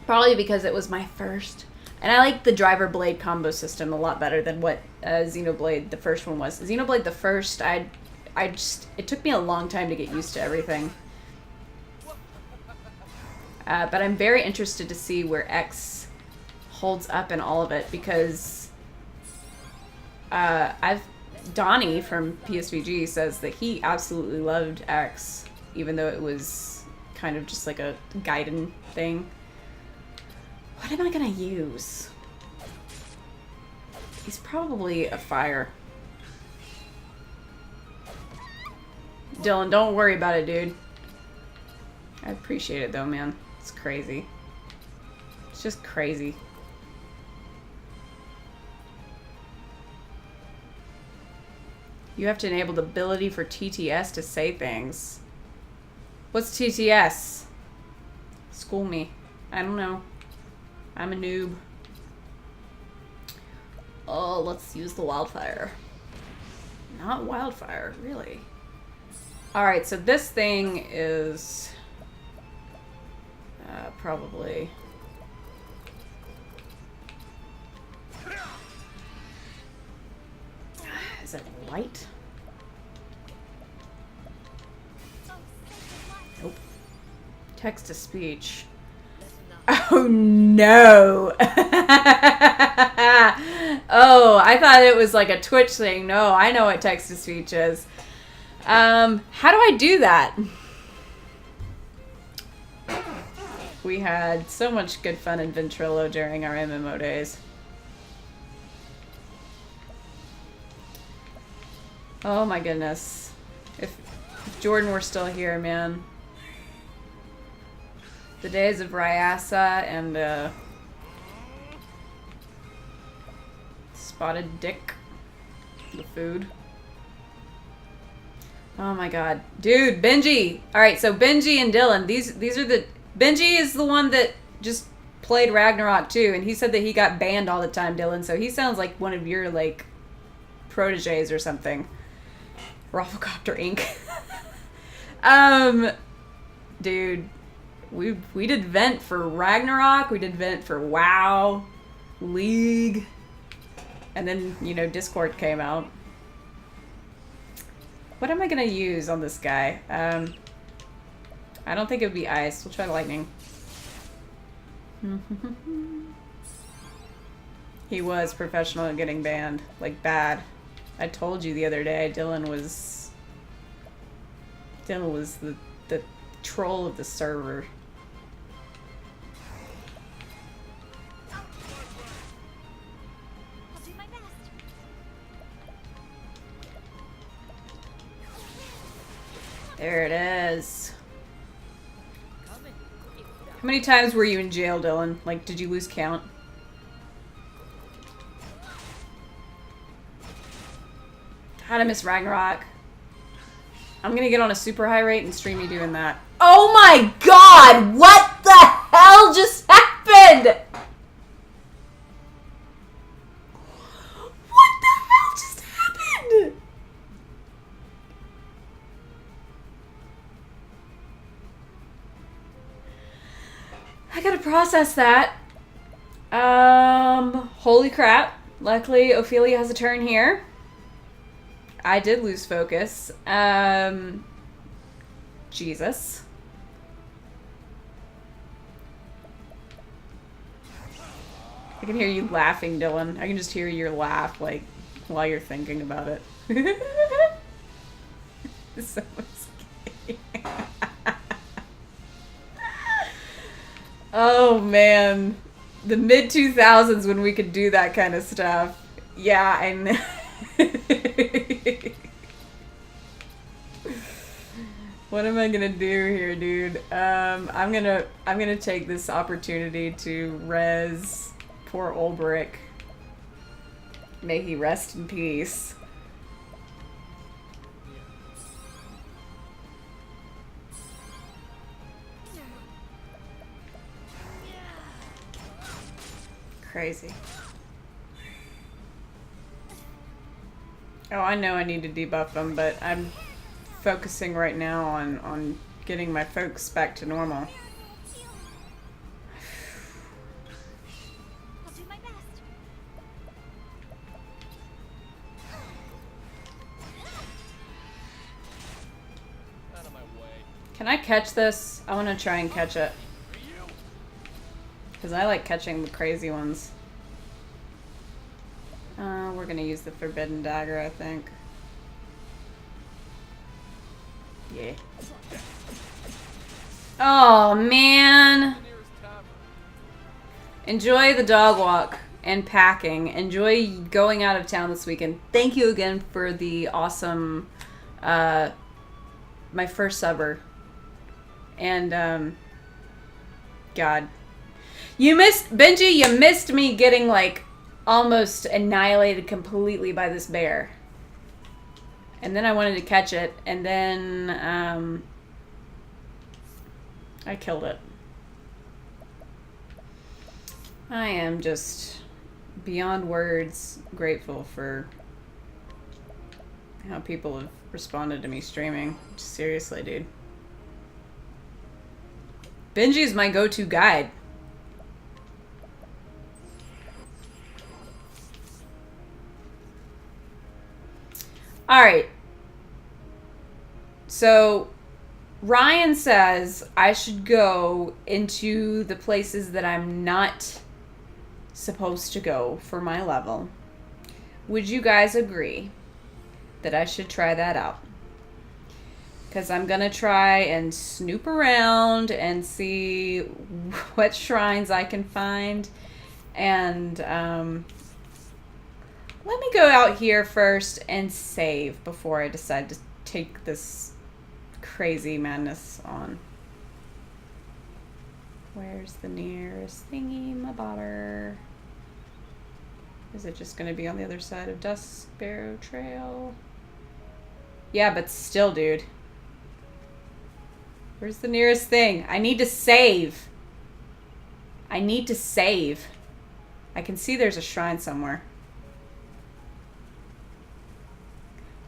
Probably because it was my first. And I like the driver blade combo system a lot better than what Xenoblade, the first one was. Xenoblade, the first, it took me a long time to get used to everything. But I'm very interested to see where X holds up in all of it because Donnie from PSVG says that he absolutely loved X, even though it was kind of just like a Gaiden thing. What am I gonna use? He's probably a fire. Dylan, don't worry about it, dude. I appreciate it though, man. It's crazy. It's just crazy. You have to enable the ability for TTS to say things. What's TTS? School me. I don't know. I'm a noob. Oh, let's use the wildfire. Not wildfire, really. Alright, so this thing is probably... Is it light? Nope. Text to speech. Oh no! Oh, I thought it was like a Twitch thing. No, I know what text to speech is. How do I do that? We had so much good fun in Ventrilo during our MMO days. Oh my goodness. If Jordan were still here, man. The days of Ryasa and Spotted Dick. The food. Oh my god. Dude, Benji! Alright, so Benji and Dylan, these are the... Benji is the one that just played Ragnarok too, and he said that he got banned all the time, Dylan, so he sounds like one of your, like, proteges or something. Rafflecopter Inc. Dude, we did vent for Ragnarok, we did vent for WoW, League, and then, you know, Discord came out. What am I gonna use on this guy? I don't think it would be ice. We'll try lightning. He was professional at getting banned. Like, bad. I told you the other day, Dylan was the troll of the server. I'll do my best. There it is. How many times were you in jail, Dylan? Like, did you lose count? God, I miss Ragnarok. I'm gonna get on a super high rate and stream you doing that. Oh my god! What the hell just happened? What the hell just happened? I gotta process that. Holy crap. Luckily, Ophelia has a turn here. I did lose focus. Jesus. I can hear you laughing, Dylan. I can just hear your laugh, like, while you're thinking about it. It's so scary. Oh, man. The mid 2000s when we could do that kind of stuff. Yeah, I know. What am I gonna do here, dude? I'm gonna take this opportunity to res poor Ulbrich. May he rest in peace. Crazy. Oh, I know I need to debuff them, but I'm focusing right now on getting my folks back to normal. I'll do my best. Out of my way. Can I catch this? I want to try and catch it. Because I like catching the crazy ones. We're going to use the Forbidden Dagger, I think. Yeah. Oh, man. Enjoy the dog walk and packing. Enjoy going out of town this weekend. Thank you again for the awesome, my first subber. And, God. You missed, Benji, you missed me getting, like, almost annihilated completely by this bear. And then I wanted to catch it, and then, I killed it. I am just beyond words grateful for how people have responded to me streaming. Seriously, dude. Benji is my go-to guide. Alright. So, Ryan says I should go into the places that I'm not supposed to go for my level. Would you guys agree that I should try that out? Because I'm going to try and snoop around and see what shrines I can find. And, let me go out here first and save before I decide to take this crazy madness on. Where's the nearest thingy, my bobber? Is it just going to be on the other side of Dusk Barrow Trail? Yeah, but still, dude. Where's the nearest thing? I need to save. I need to save. I can see there's a shrine somewhere.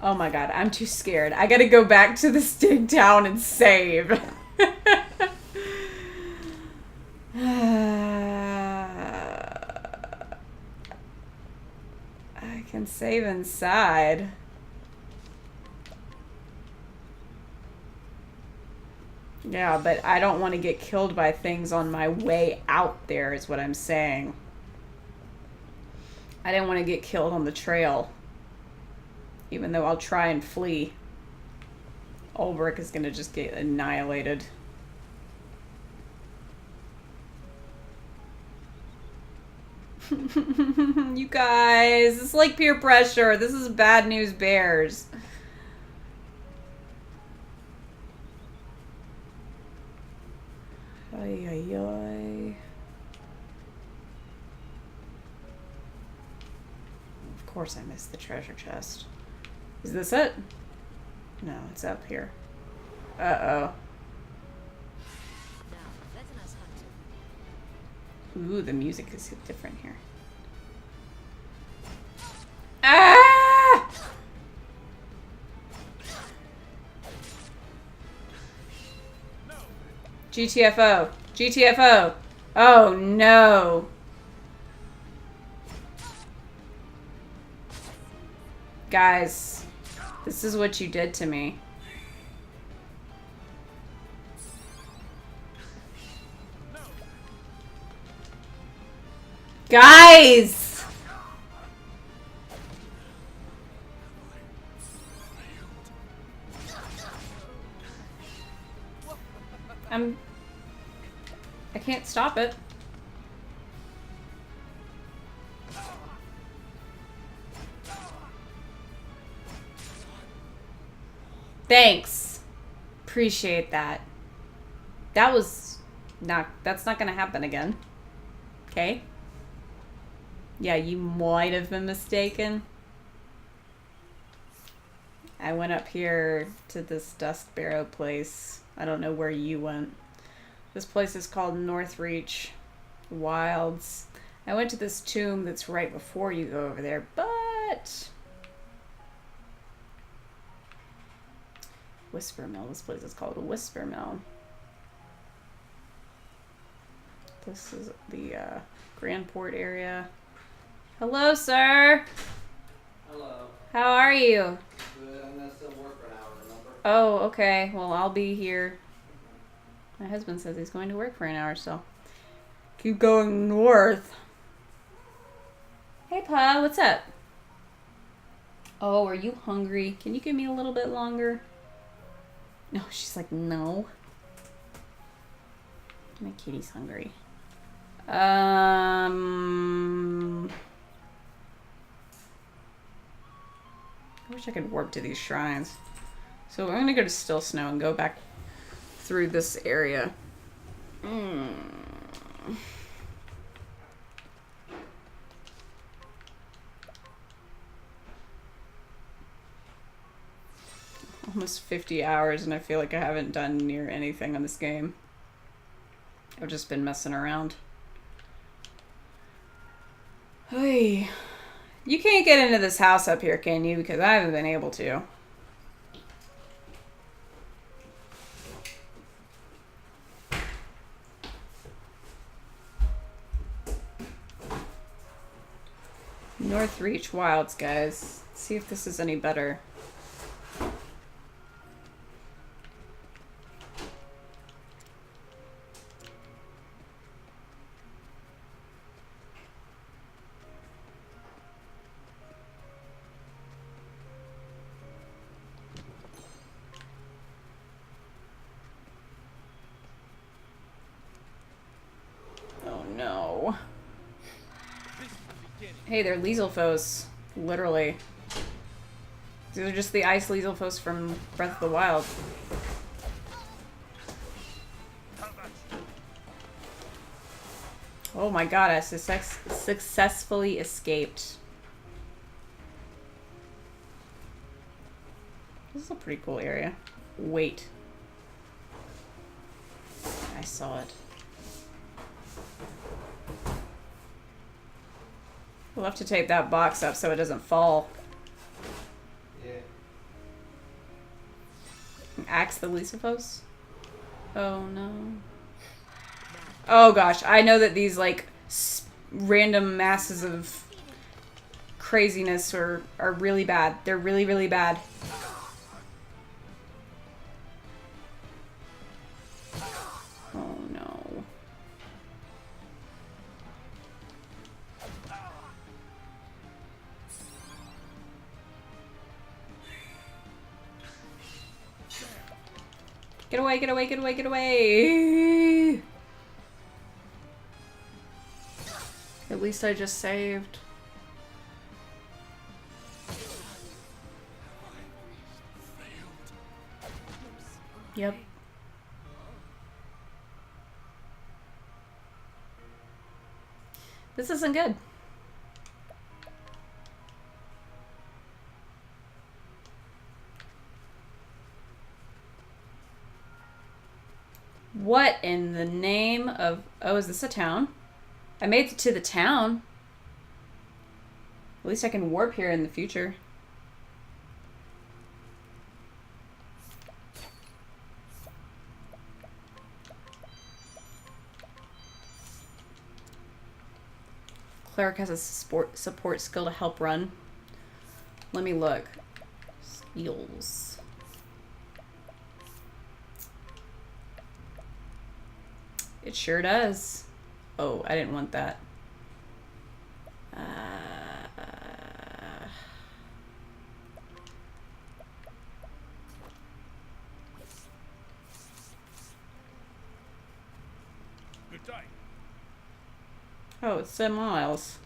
Oh my god, I'm too scared. I gotta go back to this dig town and save. I can save inside. Yeah, but I don't want to get killed by things on my way out there, is what I'm saying. I didn't want to get killed on the trail. Even though I'll try and flee. Ulbrich is going to just get annihilated. You guys, it's like peer pressure. This is bad news bears. Ay, ay, ay. Of course I missed the treasure chest. Is this it? No, it's up here. Uh-oh. Ooh, the music is different here. Ah! GTFO. GTFO. Oh, no. Guys, this is what you did to me. Guys! I can't stop it. Thanks. Appreciate that. That was not... That's not gonna happen again. Okay? Yeah, you might have been mistaken. I went up here to this Dusk Barrow place. I don't know where you went. This place is called Northreach Wilds. I went to this tomb that's right before you go over there, but... Whisper Mill. This place is called Whisper Mill. This is the Grand Port area. Hello, sir. Hello. How are you? Good. I'm gonna still work for an hour, remember? Oh, okay. Well, I'll be here. My husband says he's going to work for an hour, so keep going north. Hey, Pa, what's up? Oh, are you hungry? Can you give me a little bit longer? No, she's like, no. My kitty's hungry. I wish I could warp to these shrines. So I'm gonna go to Still Snow and go back through this area. Almost 50 hours and I feel like I haven't done near anything on this game. I've just been messing around. Hey, you can't get into this house up here, can you? Because I haven't been able to. Northreach Wilds, guys. Let's see if this is any better. Oh no. Hey, they're Lieselfos. Literally. These are just the ice Lieselfos from Breath of the Wild. Oh my god, I successfully escaped. This is a pretty cool area. Wait. I saw it. We'll have to tape that box up so it doesn't fall. Yeah. Axe the Lieselfos? Oh no. Oh gosh, I know that these like random masses of craziness are really bad. They're really, really bad. Oh no. Get away, get away, get away, get away! At least I just saved. Yep. This isn't good. What in the name of... Oh, is this a town? I made it to the town. At least I can warp here in the future. Cleric has a support skill to help run. Let me look. Skills. It sure does. Oh, I didn't want that. Good day. Oh, it's 7 miles.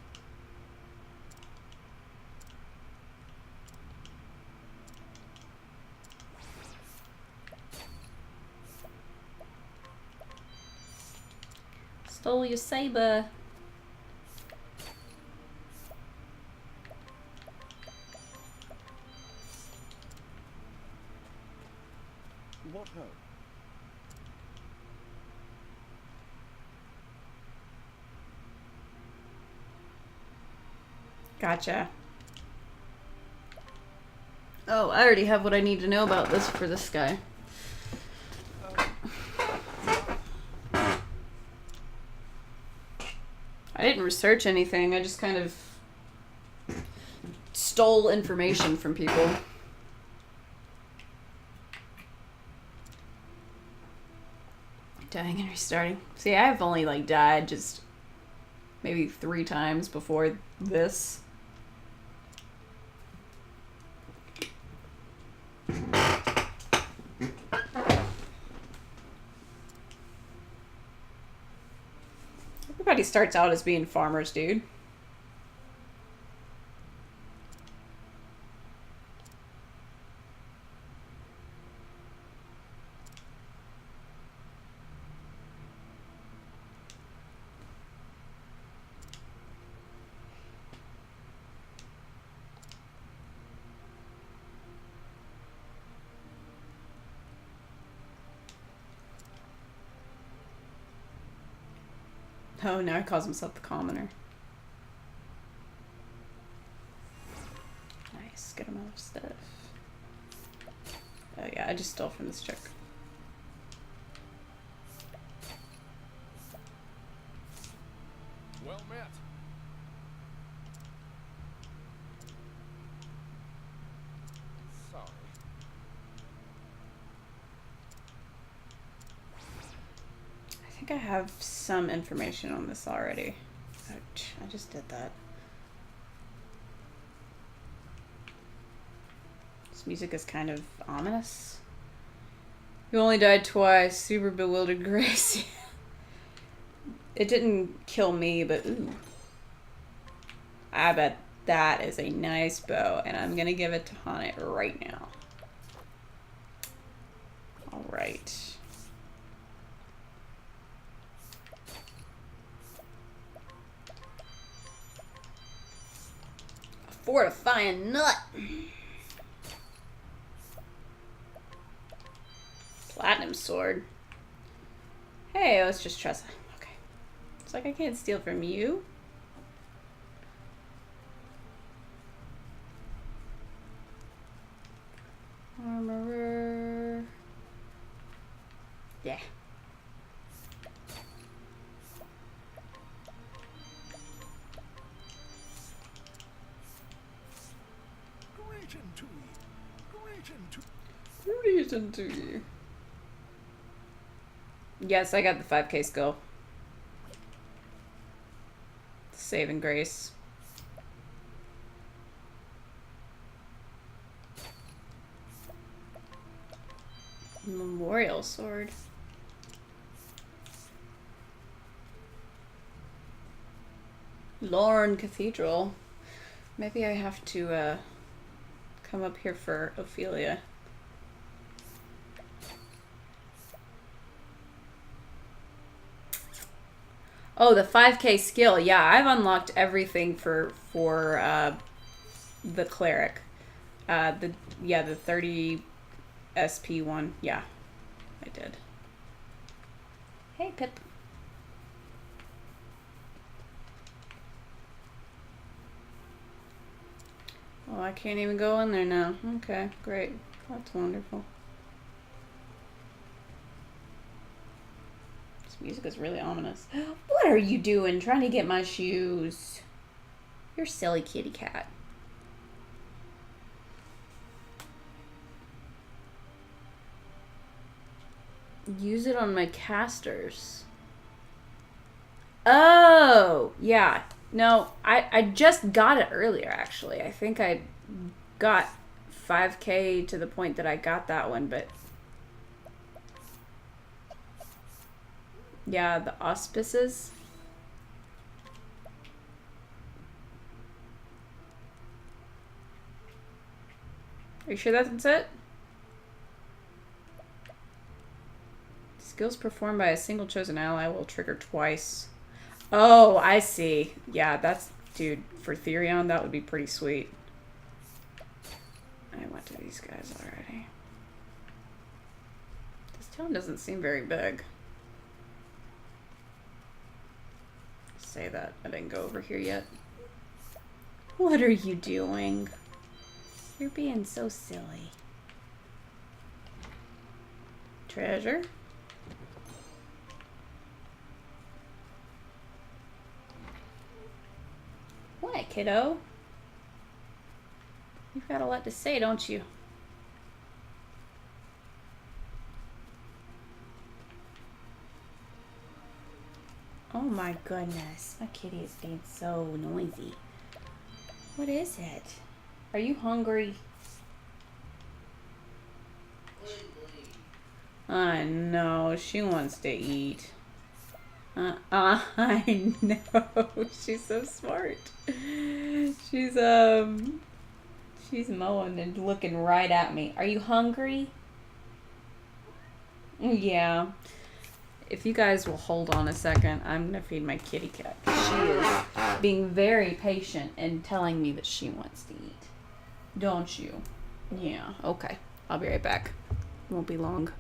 Stole your saber. What ho? Gotcha. Oh, I already have what I need to know about this for this guy. I didn't research anything. I just kind of stole information from people. Dying and restarting. See, I've only like died just maybe 3 times before this. Everybody starts out as being farmers, dude. Oh, now he calls himself the commoner. Nice, get him out of stuff. Oh yeah, I just stole from this chick. Well met. Sorry. I think I have some information on this already. Ouch, I just did that. This music is kind of ominous. You only died twice. Super bewildered Grace. It didn't kill me, but ooh. I bet that is a nice bow, and I'm gonna give it to Haunted right now. Alright. Fortifying nut. Platinum sword. Hey, let's just trust. Okay. It's like I can't steal from you. Armorer. Yeah. Greeting to you. Yes, I got the 5k skill. Saving grace. Memorial sword. Lorne Cathedral. Maybe I have to come up here for Ophelia. Oh, the 5k skill. Yeah, I've unlocked everything for the cleric. The 30 SP one. Yeah, I did. Hey, Pip. Oh, I can't even go in there now. Okay, great. That's wonderful. This music is really ominous. What are you doing? Trying to get my shoes? You're silly kitty cat. Use it on my casters. Oh, yeah. No, I just got it earlier, actually. I think I got 5k to the point that I got that one, but... Yeah, the auspices. Are you sure that's it? Skills performed by a single chosen ally will trigger twice. Oh, I see. Yeah, that's, dude, for Therion, that would be pretty sweet. I went to these guys already. This town doesn't seem very big. Say that. I didn't go over here yet. What are you doing? You're being so silly. Treasure? What, kiddo? You've got a lot to say, don't you? Oh my goodness. My kitty is being so noisy. What is it? Are you hungry? I know. She wants to eat. I know. She's so smart. She's she's mowing and looking right at me. Are you hungry? Yeah. If you guys will hold on a second, I'm gonna feed my kitty cat. She is being very patient and telling me that she wants to eat. Don't you? Yeah. Okay. I'll be right back. Won't be long.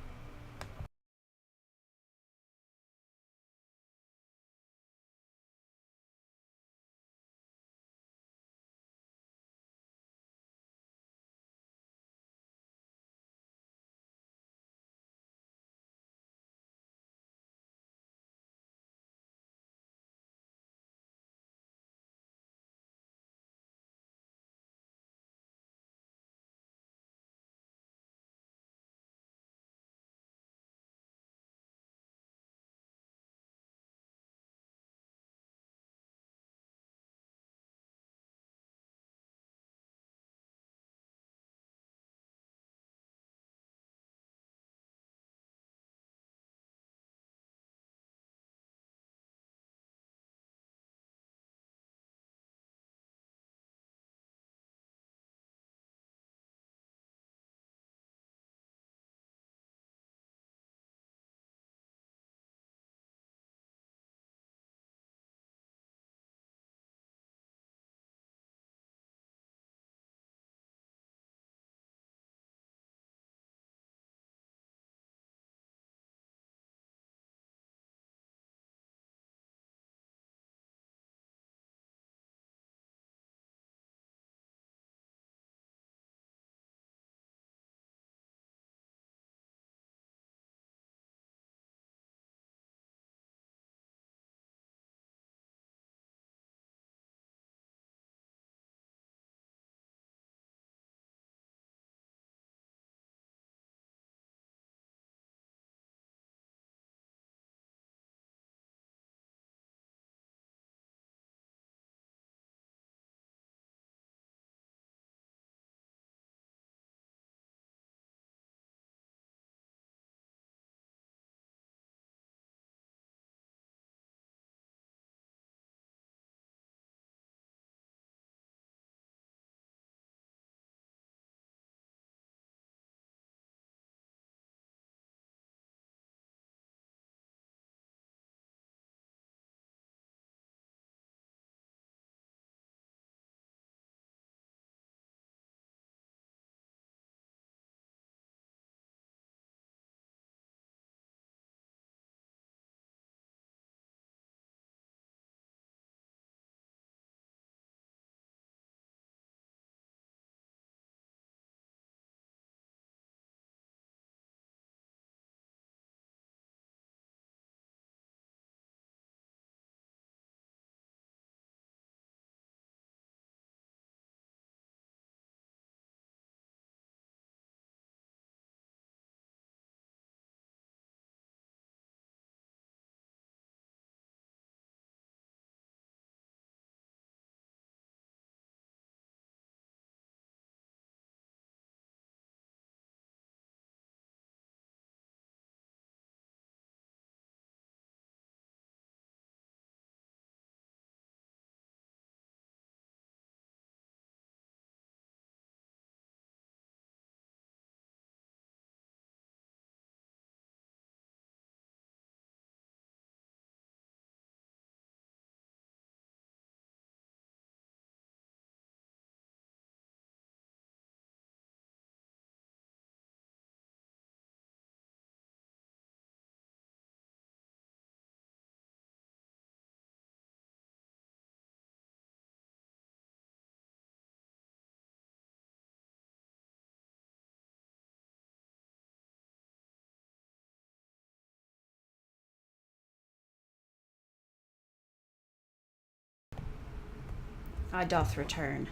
I doth return.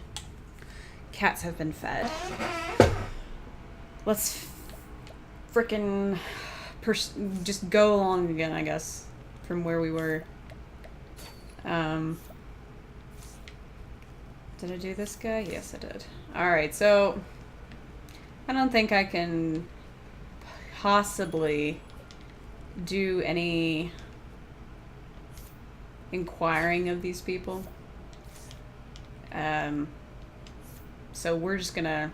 Cats have been fed. Let's frickin' just go along again, I guess, from where we were. Did I do this guy? Yes, I did. Alright, so I don't think I can possibly do any inquiring of these people. So we're just gonna...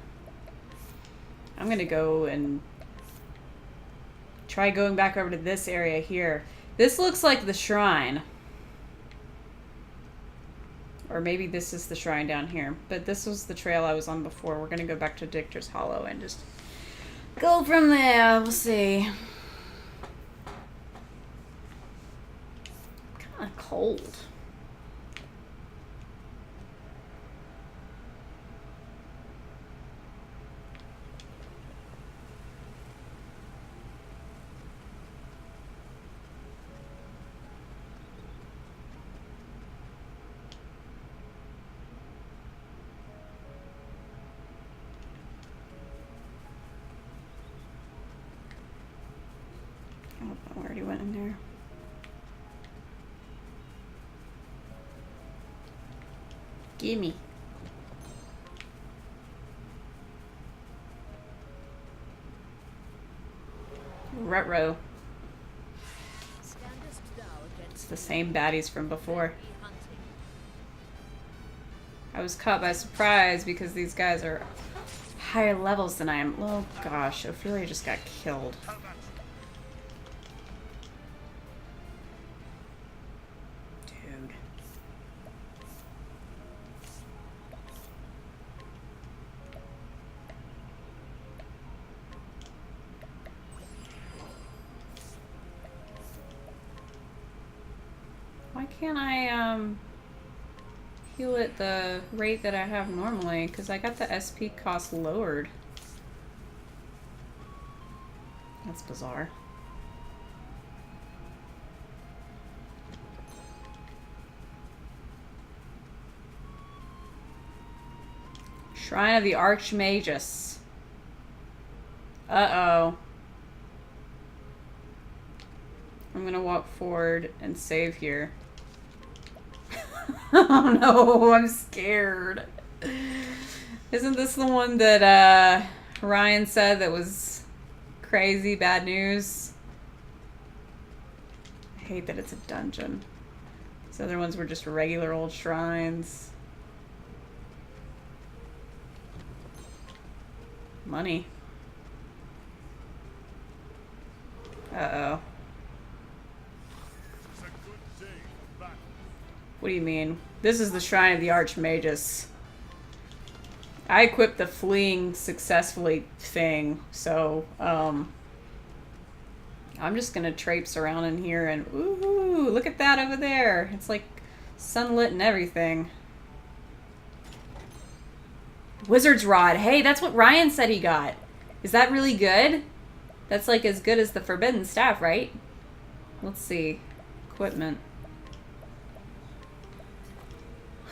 I'm gonna go and try going back over to this area here. This looks like the shrine. Or maybe this is the shrine down here. But this was the trail I was on before. We're gonna go back to Dictor's Hollow and just go from there. We'll see. Kinda cold. Oh, I already went in there. Gimme. Ruh-roh. Standest thou It's against the same baddies from before. me hunting? I was caught by surprise because these guys are higher levels than I am. Oh gosh, Ophelia just got killed. Dude. Why can't I, heal at the rate that I have normally? Because I got the SP cost lowered. That's bizarre. Shrine of the Archmagus. Uh-oh. I'm gonna walk forward and save here. Oh no, I'm scared. Isn't this the one that Ryan said that was crazy bad news? I hate that it's a dungeon. These other ones were just regular old shrines. Money. Uh-oh. What do you mean? This is the Shrine of the Archmagus. I equipped the fleeing successfully thing, so, I'm just gonna traipse around in here and, ooh, look at that over there. It's like sunlit and everything. Wizard's Rod. Hey, that's what Ryan said he got. Is that really good? That's like as good as the Forbidden Staff, right? Let's see. Equipment.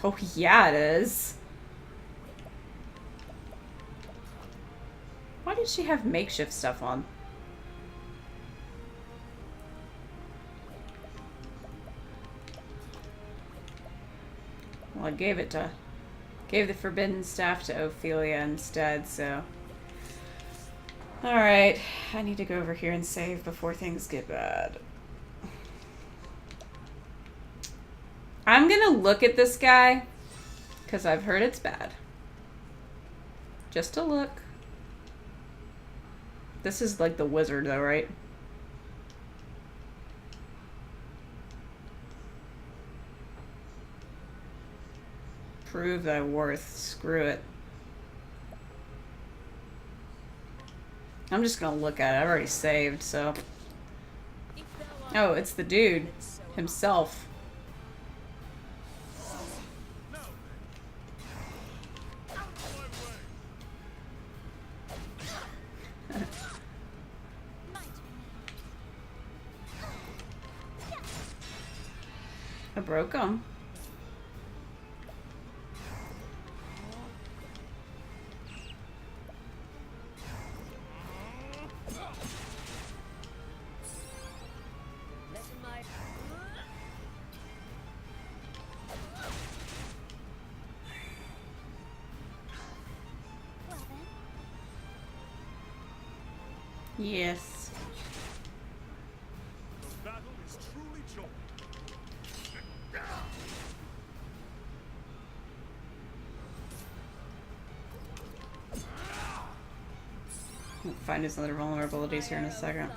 Oh, yeah, it is. Why did she have makeshift stuff on? Well, I gave the Forbidden Staff to Ophelia instead, so. Alright, I need to go over here and save before things get bad. I'm gonna look at this guy, because I've heard it's bad. Just a look. This is like the wizard though, right? Prove thy worth. Screw it. I'm just gonna look at it. I've already saved, so. If thou art Oh, it's the dude so himself. I broke him. Yes. The battle is truly joy. We'll find his other vulnerabilities here in a second.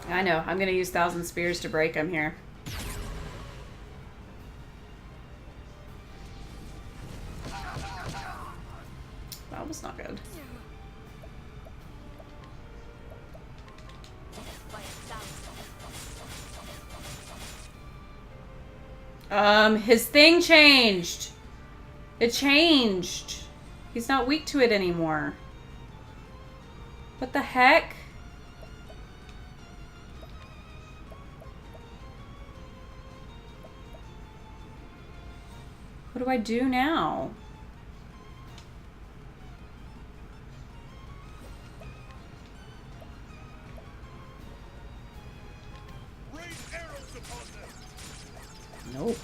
I know. I'm gonna use 1,000 Spears to break him here. That was not good. His thing changed. It changed. He's not weak to it anymore. What the heck? What do I do now? Rain arrows upon them. Nope.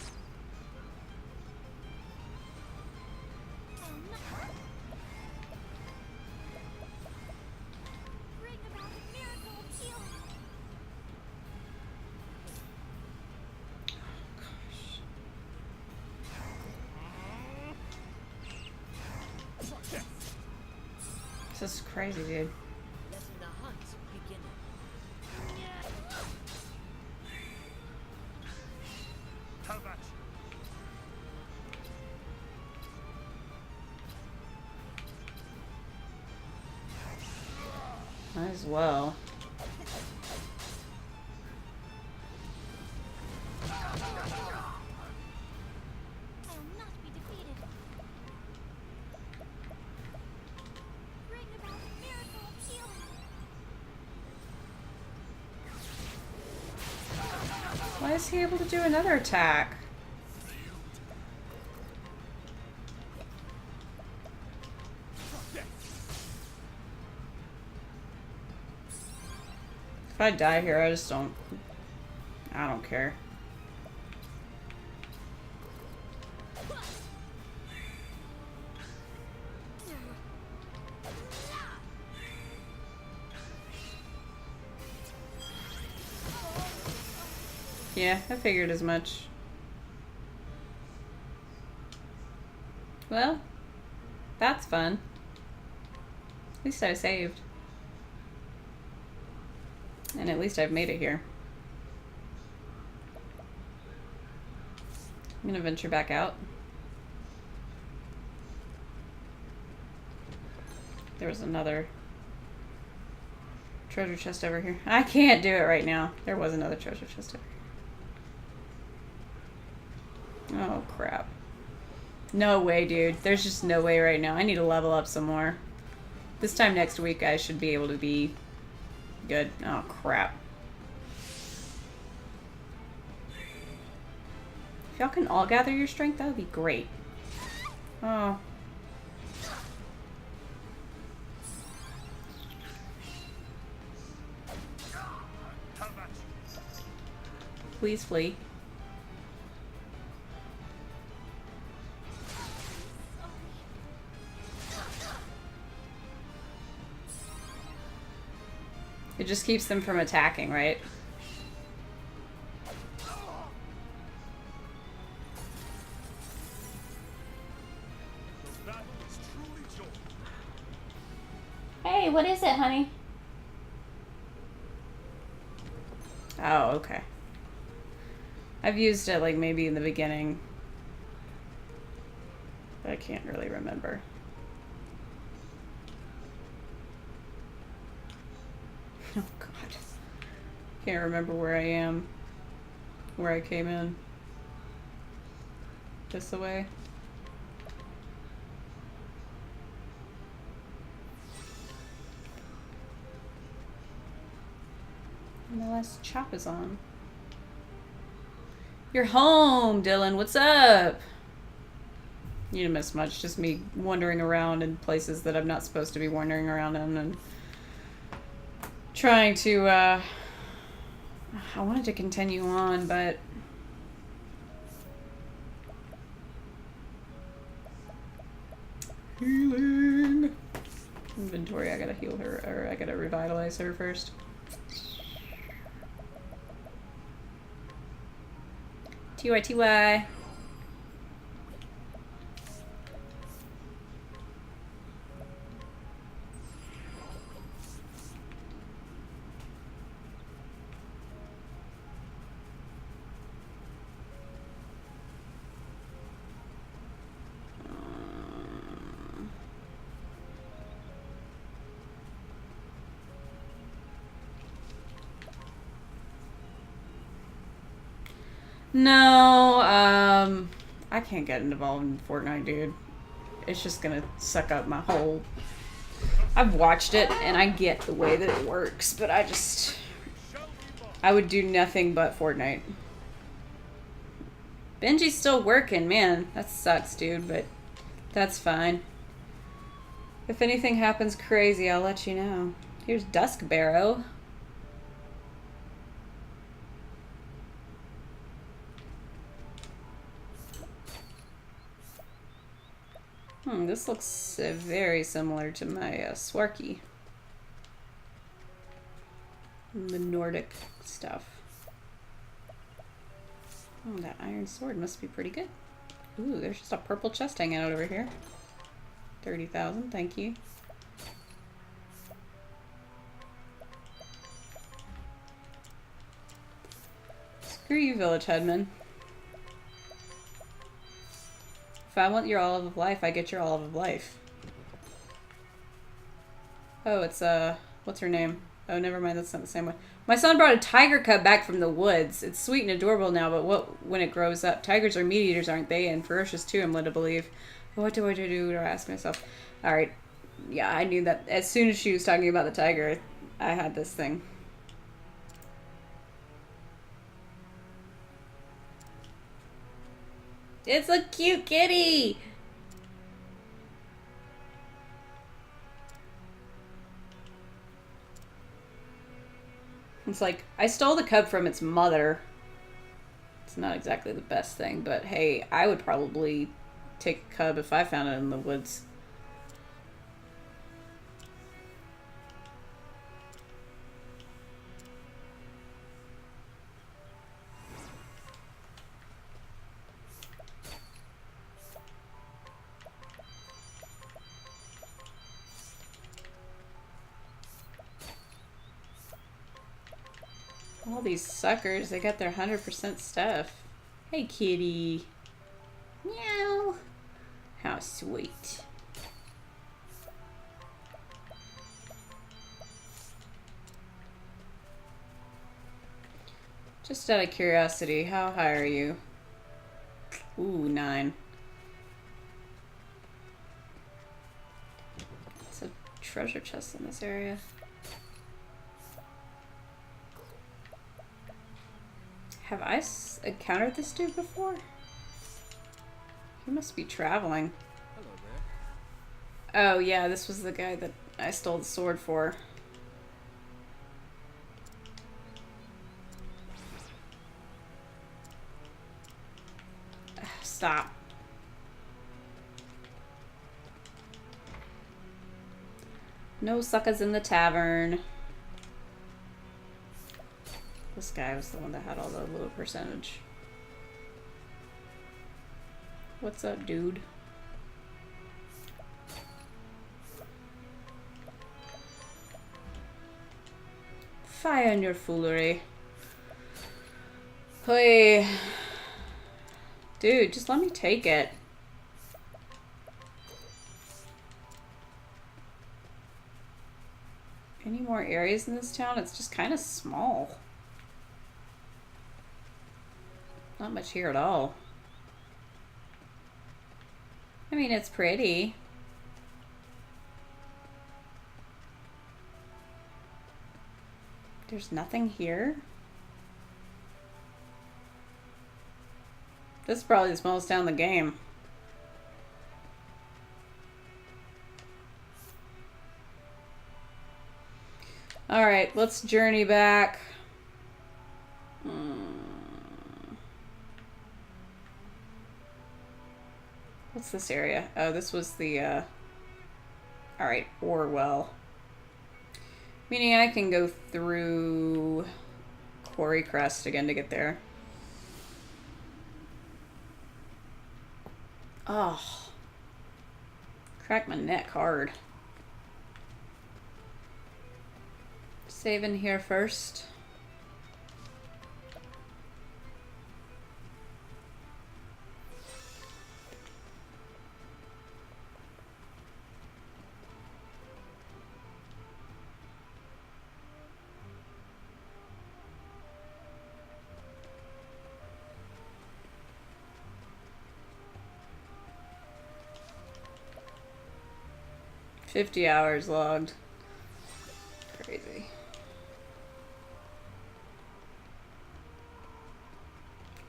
Bring about a miracle of healing. This is crazy, dude. Letting the hunt begin. Have at you. Might as well. I will not be defeated. Bring about a miracle of healing. Why is he able to do another attack? If I die here, I just don't... I don't care. Yeah, I figured as much. Well, that's fun. At least I saved. And at least I've made it here. I'm gonna venture back out. There was another treasure chest over here. I can't do it right now. There was another treasure chest over here. Oh, crap. No way, dude. There's just no way right now. I need to level up some more. This time next week, I should be able to be good. Oh, crap. If y'all can all gather your strength, that would be great. Oh. Please flee. It just keeps them from attacking, right? The battle is truly joy. Hey, what is it, honey? Oh, okay. I've used it like maybe in the beginning. But I can't really remember. Oh god. Can't remember where I am. Where I came in. This way. And the last chop is on. You're home, Dylan. What's up? You didn't miss much. Just me wandering around in places that I'm not supposed to be wandering around in and trying to, I wanted to continue on, but Healing. Inventory, I gotta heal her, or I gotta revitalize her first. TY. No, I can't get involved in Fortnite, dude. It's just gonna suck up my whole... I've watched it, and I get the way that it works, but I would do nothing but Fortnite. Benji's still working, man. That sucks, dude, but that's fine. If anything happens crazy, I'll let you know. Here's Dusk Barrow. This looks very similar to my Swarky. The Nordic stuff. Oh, that iron sword must be pretty good. Ooh, there's just a purple chest hanging out over here. 30,000, thank you. Screw you, village headman. If I want your olive of life, I get your olive of life. Oh, it's, what's her name? Oh, never mind, that's not the same one. My son brought a tiger cub back from the woods. It's sweet and adorable now, but when it grows up? Tigers are meat eaters, aren't they? And ferocious too, I'm led to believe. What do I do? I ask myself. Alright. Yeah, I knew that. As soon as she was talking about the tiger, I had this thing. It's a cute kitty! It's like, I stole the cub from its mother. It's not exactly the best thing, but hey, I would probably take a cub if I found it in the woods. All these suckers, they got their 100% stuff. Hey, kitty. Meow. How sweet. Just out of curiosity, how high are you? Ooh, 9. It's a treasure chest in this area. Have I encountered this dude before? He must be traveling. Hello there. Oh yeah, this was the guy that I stole the sword for. Stop. No suckers in the tavern. This guy was the one that had all the low percentage. What's up, dude? Fire on your foolery. Hey. Dude, just let me take it. Any more areas in this town? It's just kind of small. Not much here at all. I mean, it's pretty. There's nothing here. This is probably the smallest town in the game. Alright, let's journey back. What's this area? Oh, this was the Alright, Orwell. Meaning I can go through Quarry Crest again to get there. Oh. Cracked my neck hard. Save in here first. $50 hours logged. Crazy.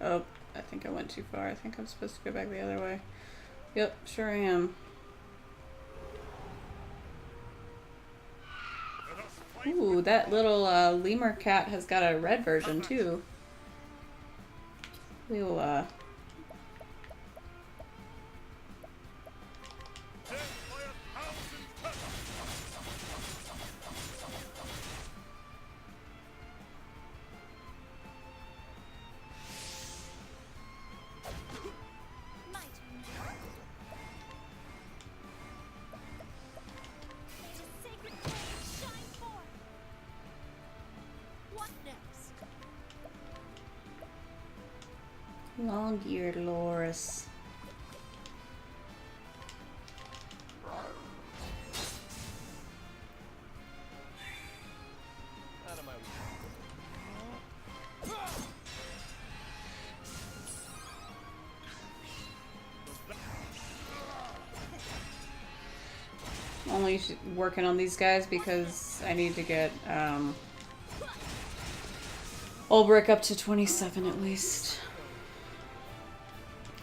Oh, I think I went too far. I think I'm supposed to go back the other way. Yep, sure I am. Ooh, that little lemur cat has got a red version too. We'll Death by 1,000 feathers. My turn now. May the sacred flame shine forth. What next? long-eared loris. Out of my way. Only working on these guys because I need to get Ulbrich up to 27 at least.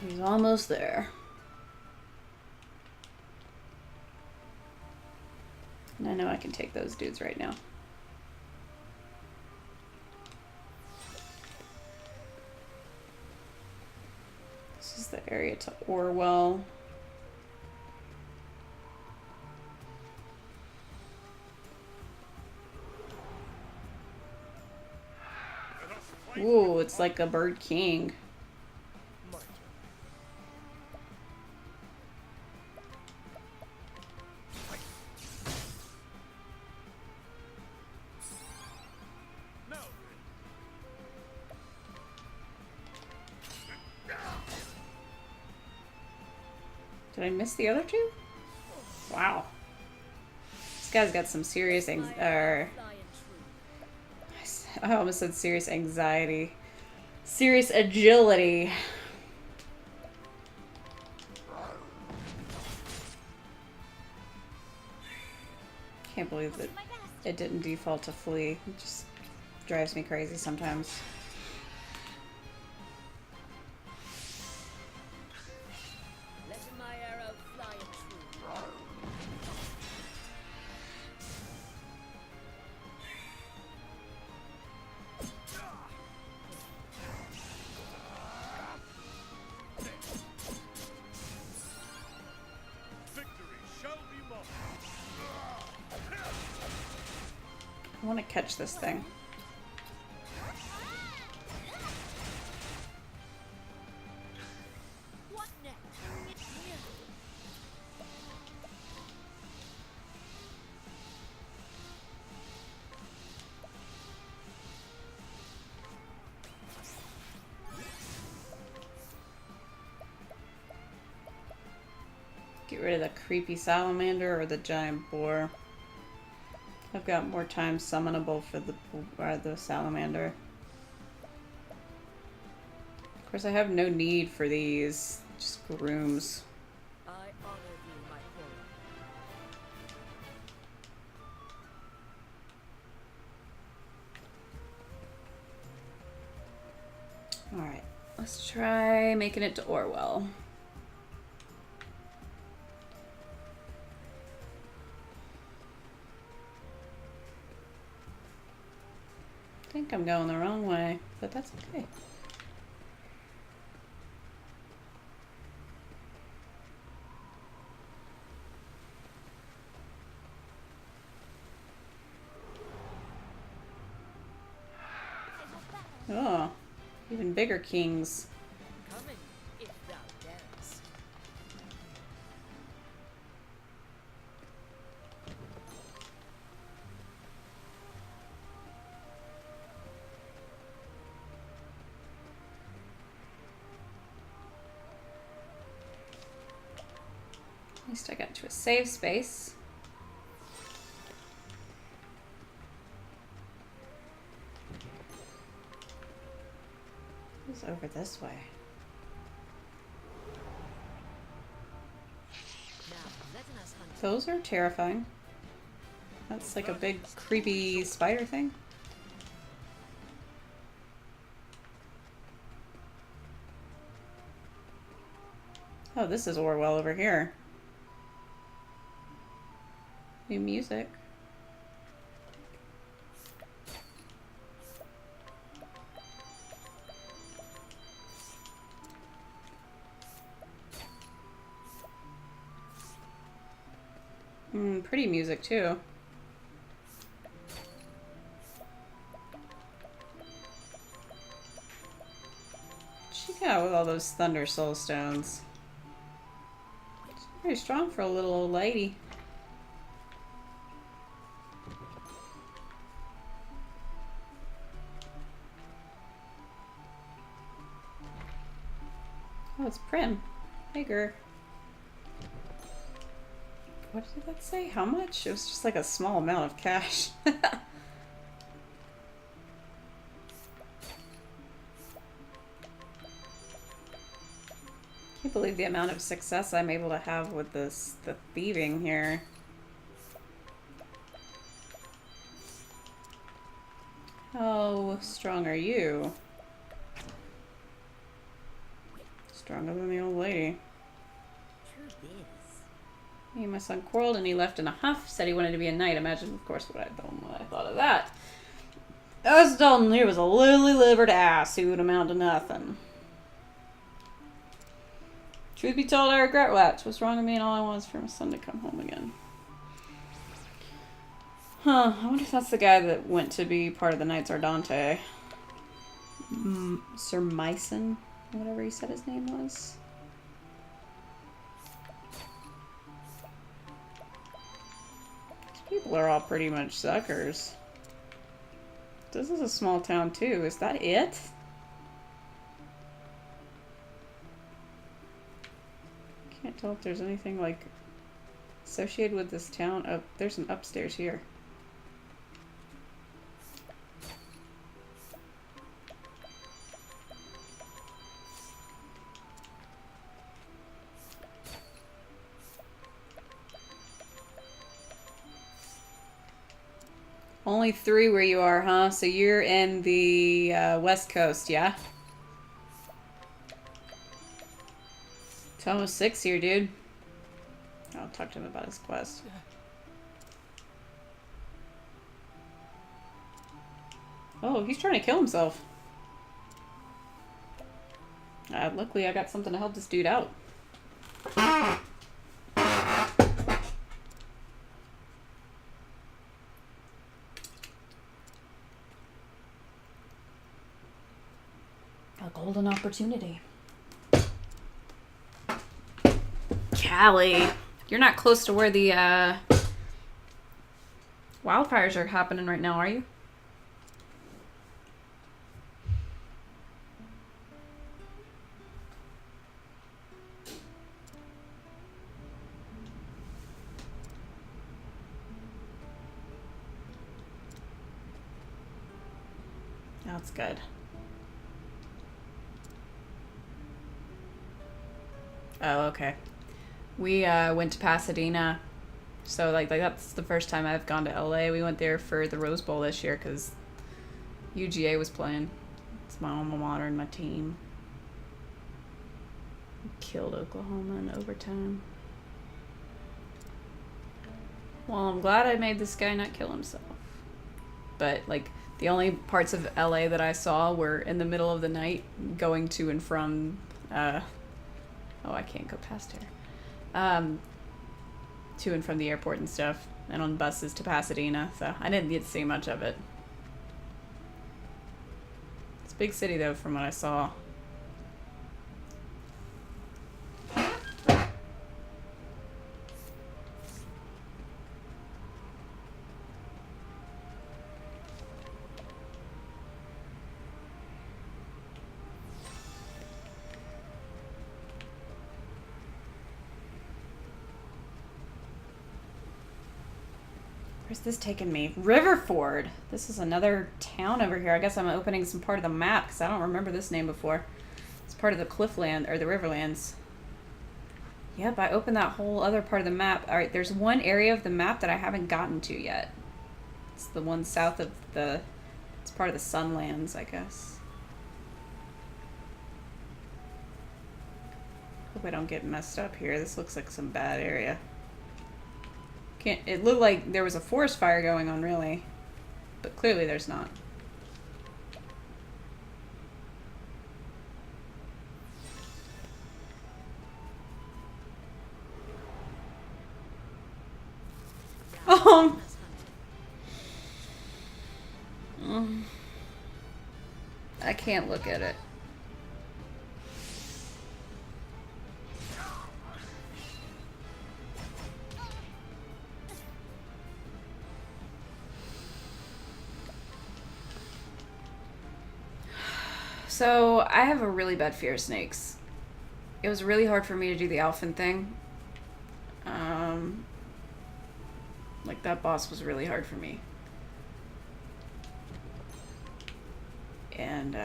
He's almost there. And I know I can take those dudes right now. This is the area to Orwell. Ooh, it's like a bird king. My turn. Now Did I miss the other two? Wow. This guy's got some serious My anxiety. arrow flying true. I almost said serious anxiety. Serious agility. Can't believe that My best. it didn't default to flee. It just drives me crazy sometimes. Letting my arrow flying true. victory shall be mine. I want to catch this thing. What next? Get rid of the creepy salamander or the giant boar. I've got more time summonable for the salamander. Of course, I have no need for these. Just grooms. I honor thee, my Coro. Alright, let's try making it to Orwell. I think I'm going the wrong way, but that's okay. Oh, even bigger kings. Come in, if thou darest. At least I got to a safe space. Who's over this way? Now, letting us hunt. Those are terrifying. That's like a big creepy spider thing. Oh, this is Orwell over here. New music. Pretty music too. She got with all those Thunder Soul Stones. She's pretty strong for a little old lady. Oh, it's Prim. Bigger. What did that say? How much? It was just like a small amount of cash. Can't believe the amount of success I'm able to have with the thieving here. How strong are you? Stronger than the old lady. Truth is. Me and my son quarreled and he left in a huff. Said he wanted to be a knight. Imagine, of course, what I thought of that. I was told him he was a lily-livered ass who would amount to nothing. Truth be told, I regret that. What's wrong with me and all I want is for my son to come home again. Huh, I wonder if that's the guy that went to be part of the Knights Ardente. Sir Myson, whatever he said his name was. People are all pretty much suckers. This is a small town too. Is that it? Can't tell if there's anything like associated with this town. Oh, there's an upstairs here. Only 3 where you are, huh? So you're in the west coast, yeah? It's almost 6 here, dude. I'll talk to him about his quest. Oh, he's trying to kill himself. Luckily, I got something to help this dude out. A golden opportunity. Callie, you're not close to where the wildfires are happening right now, are you? That's good. Oh, okay. We went to Pasadena, so like that's the first time I've gone to LA. We went there for the Rose Bowl this year because UGA was playing. It's my alma mater and my team. We killed Oklahoma in overtime. Well, I'm glad I made this guy not kill himself. But like the only parts of LA that I saw were in the middle of the night going to and from oh, I can't go past here. To and from the airport and stuff, and on buses to Pasadena, so I didn't get to see much of it. It's Big city, though, from what I saw. Where's this taking me? Riverford. This is another town over here. I guess I'm opening some part of the map because I don't remember this name before. It's part of the Cliffland or the Riverlands. Yep, I opened that whole other part of the map. All right, there's one area of the map that I haven't gotten to yet. It's the one south of the... It's part of the Sunlands, I guess. Hope I don't get messed up here. This looks like some bad area. It looked like there was a forest fire going on, really. But clearly there's not. I can't look at it. So, I have a really bad fear of snakes. It was really hard for me to do the Alphen thing. Like, that boss was really hard for me. And,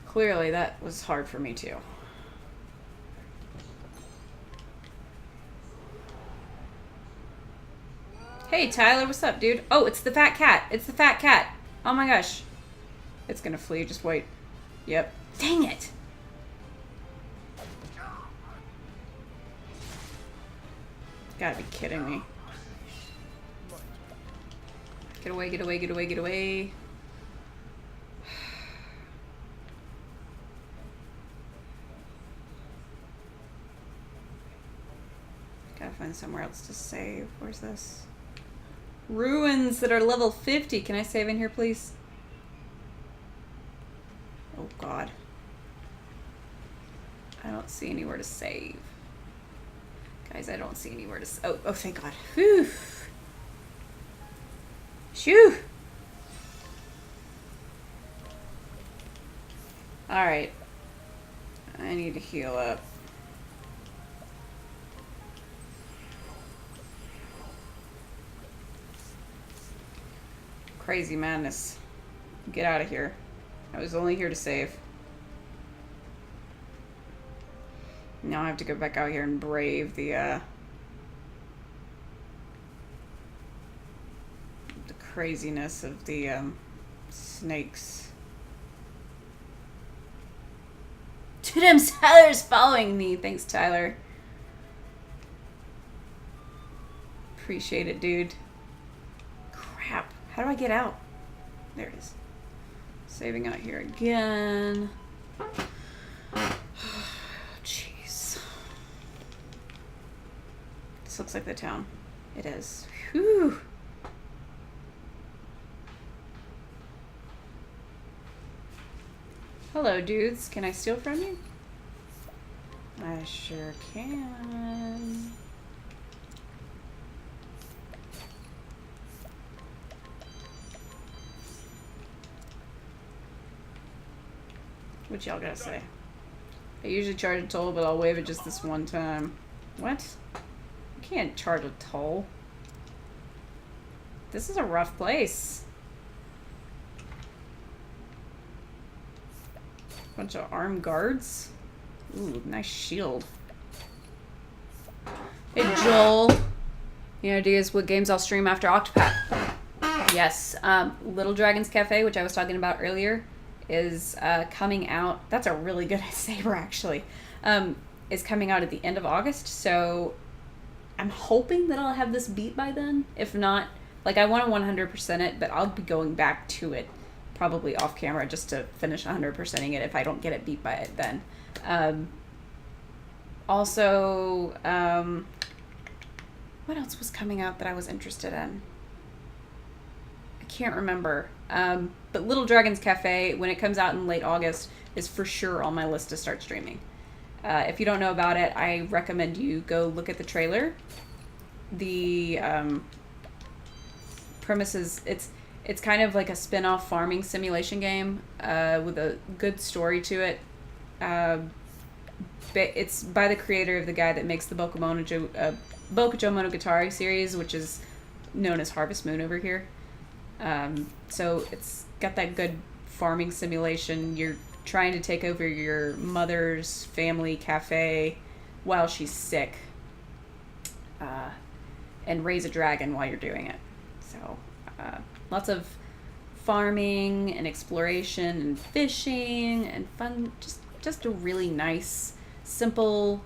clearly that was hard for me too. Hey, Tyler, what's up, dude? Oh, it's the fat cat. It's the fat cat. Oh my gosh. It's gonna flee, just wait. Yep. Dang it! Gotta be kidding me. Get away, get away, get away, get away. Gotta find somewhere else to save. Where's this? Ruins that are level 50. Can I save in here, please? Oh, God. I don't see anywhere to save. Guys, I don't see anywhere to... Oh, thank God. Whew. Shoo! Alright. I need to heal up. Crazy madness. Get out of here. I was only here to save. Now I have to go back out here and brave the craziness of the snakes. Dude, Tyler's following me. Thanks, Tyler. Appreciate it, dude. Crap. How do I get out? There it is. Saving out here again. Jeez. This looks like the town. It is. Whew. Hello, dudes. Can I steal from you? I sure can. What y'all gotta say? I usually charge a toll, but I'll waive it just this one time. What? You can't charge a toll. This is a rough place. Bunch of armed guards. Ooh, nice shield. Hey, Joel. Any ideas what games I'll stream after Octopath? Yes. Little Dragon's Cafe, which I was talking about earlier, is coming out. That's a really good saber, actually. Is coming out at the end of August, so I'm hoping that I'll have this beat by then. If not, like, I want to 100% it, but I'll be going back to it probably off camera just to finish 100%ing it if I don't get it beat by it then. Also, what else was coming out that I was interested in? I can't remember. But Little Dragon's Cafe, when it comes out in late August, is for sure on my list to start streaming. If you don't know about it, I recommend you go look at the trailer. The premise is it's kind of like a spin-off farming simulation game with a good story to it. It's by the creator of the guy that makes the Bokujo Monogatari series, which is known as Harvest Moon over here. So it's got that good farming simulation. You're trying to take over your mother's family cafe while she's sick, and raise a dragon while you're doing it. So lots of farming and exploration and fishing and fun. Just a really nice, simple,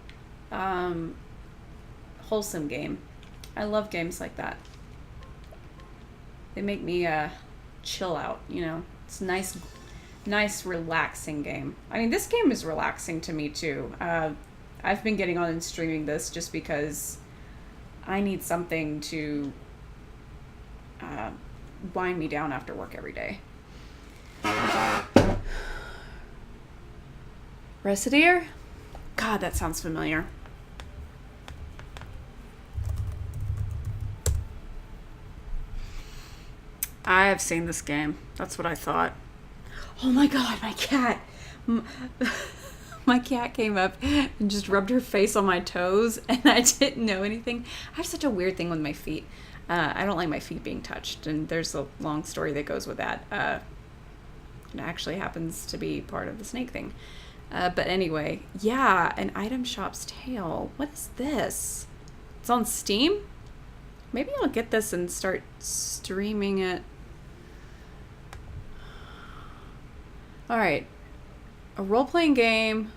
wholesome game. I love games like that. They make me chill out, you know. It's nice, relaxing game. I mean, this game is relaxing to me too. I've been getting on and streaming this just because I need something to wind me down after work every day. Resideer? God, that sounds familiar. I have seen this game. That's what I thought. Oh my god, my cat. My cat came up and just rubbed her face on my toes, and I didn't know anything. I have such a weird thing with my feet. I don't like my feet being touched, and there's a long story that goes with that. It actually happens to be part of the snake thing. But anyway, yeah, an item shop's tale. What is this? It's on Steam? Maybe I'll get this and start streaming it. Alright. A role-playing game.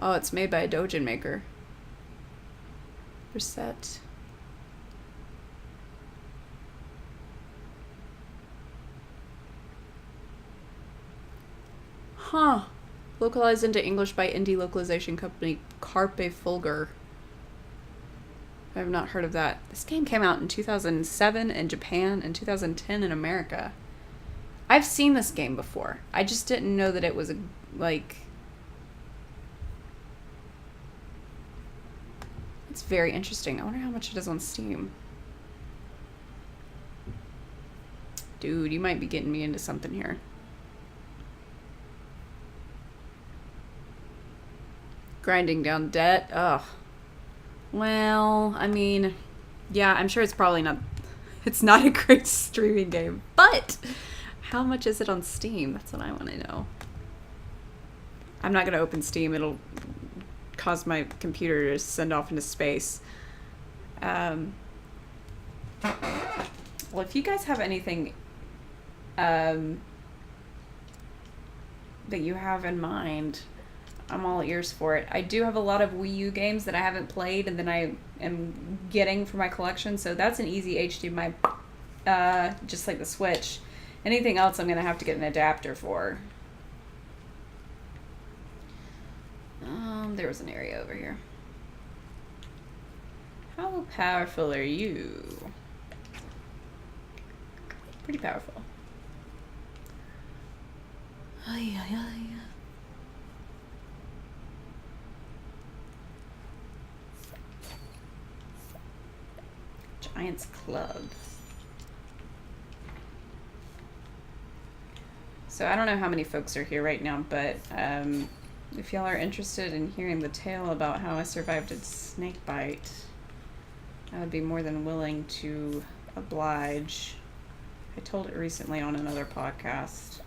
Oh, it's made by a Dojin maker. Reset. Huh. Localized into English by indie localization company Carpe Fulgur. I have not heard of that. This game came out in 2007 in Japan and 2010 in America. I've seen this game before. I just didn't know that it was it's very interesting. I wonder how much it is on Steam. Dude, you might be getting me into something here. Grinding down debt. Ugh. Well, I mean, yeah, I'm sure it's probably not... It's not a great streaming game, but how much is it on Steam? That's what I want to know. I'm not going to open Steam. It'll cause my computer to send off into space. Well, if you guys have anything that you have in mind, I'm all ears for it. I do have a lot of Wii U games that I haven't played and then I am getting for my collection, so that's an easy HDMI, just like the Switch. Anything else I'm going to have to get an adapter for. There was an area over here. How powerful are you? Pretty powerful. Ay, ay, ay. Giant's Club. So I don't know how many folks are here right now, but if y'all are interested in hearing the tale about how I survived a snake bite, I would be more than willing to oblige. I told it recently on another podcast,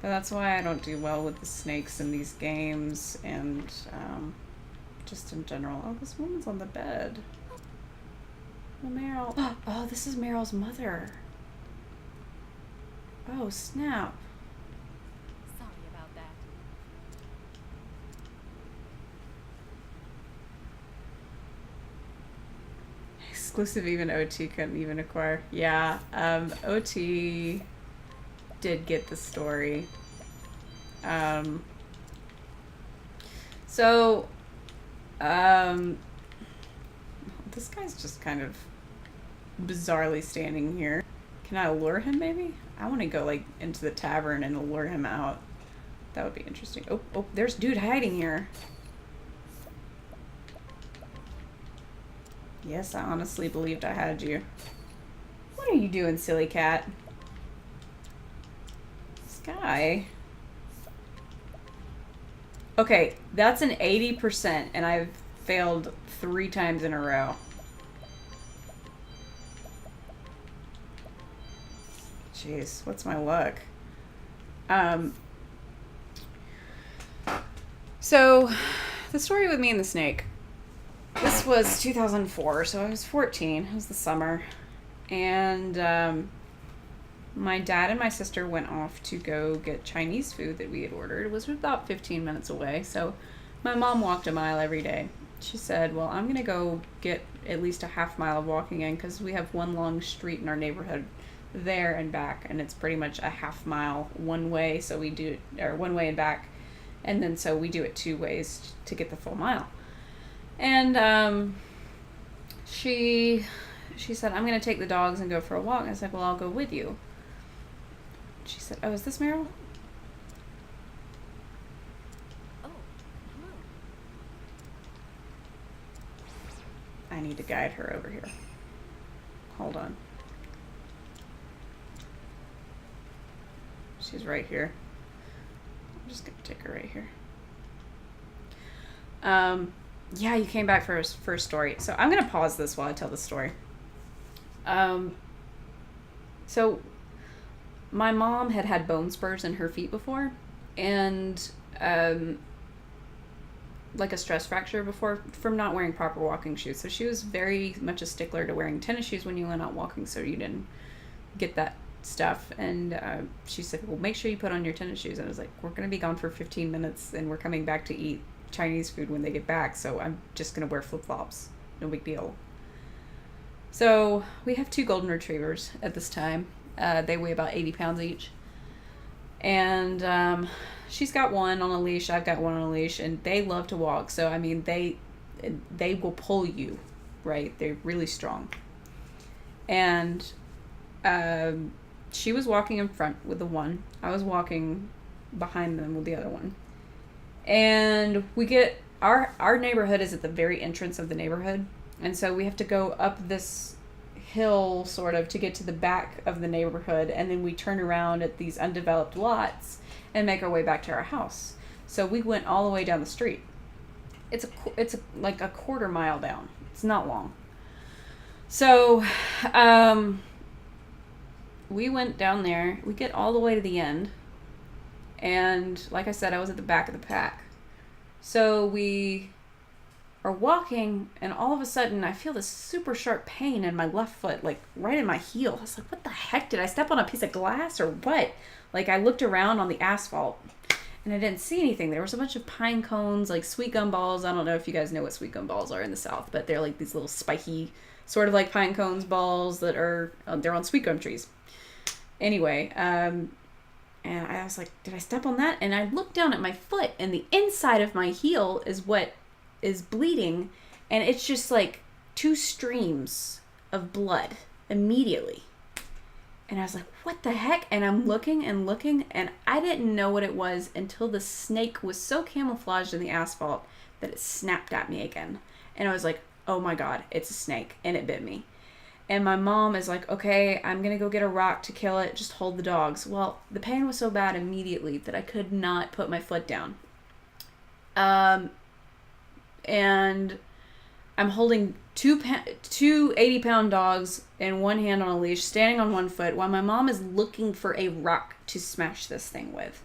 but that's why I don't do well with the snakes in these games and just in general. Oh, this woman's on the bed. Oh, Meryl. Oh, this is Meryl's mother. Oh, snap. Sorry about that. Exclusive even OT couldn't even acquire. Yeah, OT did get the story. This guy's just kind of bizarrely standing here. Can I lure him, maybe? I want to go, like, into the tavern and lure him out. That would be interesting. Oh, there's dude hiding here. Yes, I honestly believed I had you. What are you doing, silly cat? Sky. Okay, that's an 80%, and I've failed 3 times in a row. Jeez, what's my luck? So, the story with me and the snake. This was 2004, so I was 14. It was the summer. And my dad and my sister went off to go get Chinese food that we had ordered. It was about 15 minutes away, so my mom walked a mile every day. She said, well, I'm going to go get at least a half mile of walking in because we have one long street in our neighborhood there and back, and it's pretty much a half mile one way, so we do it, or one way and back, and then so we do it 2 ways to get the full mile. And she said, I'm going to take the dogs and go for a walk. I said, well, I'll go with you. She said, oh, is this Meryl? Oh, hello. I need to guide her over here. Hold on. She's right here. I'm just going to take her right here. Yeah, you came back for his first story. So I'm going to pause this while I tell the story. So my mom had bone spurs in her feet before, and like a stress fracture before from not wearing proper walking shoes. So she was very much a stickler to wearing tennis shoes when you went out walking so you didn't get that stuff. And she said, well, make sure you put on your tennis shoes. And I was like, we're going to be gone for 15 minutes and we're coming back to eat Chinese food when they get back, so I'm just going to wear flip-flops. No big deal. So we have 2 golden retrievers at this time. They weigh about 80 pounds each. And she's got one on a leash, I've got one on a leash, and they love to walk. So, I mean, they will pull you, right? They're really strong. And she was walking in front with the one. I was walking behind them with the other one. And we get, our neighborhood is at the very entrance of the neighborhood. And so we have to go up this hill sort of to get to the back of the neighborhood. And then we turn around at these undeveloped lots and make our way back to our house. So we went all the way down the street. It's like a quarter mile down. It's not long. So we went down there. We get all the way to the end. And like I said, I was at the back of the pack. So we are walking, and all of a sudden I feel this super sharp pain in my left foot, like right in my heel. I was like, what the heck? Did I step on a piece of glass or what? Like, I looked around on the asphalt and I didn't see anything. There was a bunch of pine cones, like sweet gum balls. I don't know if you guys know what sweet gum balls are in the South, but they're like these little spiky, sort of like pine cones balls that are, they're on sweet gum trees. Anyway, and I was like, did I step on that? And I looked down at my foot, and the inside of my heel is what is bleeding. And it's just like 2 streams of blood immediately. And I was like, what the heck? And I'm looking, and I didn't know what it was until the snake was so camouflaged in the asphalt that it snapped at me again. And I was like, oh my God, it's a snake. And it bit me. And my mom is like, okay, I'm going to go get a rock to kill it. Just hold the dogs. Well, the pain was so bad immediately that I could not put my foot down. And I'm holding two 80-pound dogs in one hand on a leash, standing on one foot, while my mom is looking for a rock to smash this thing with.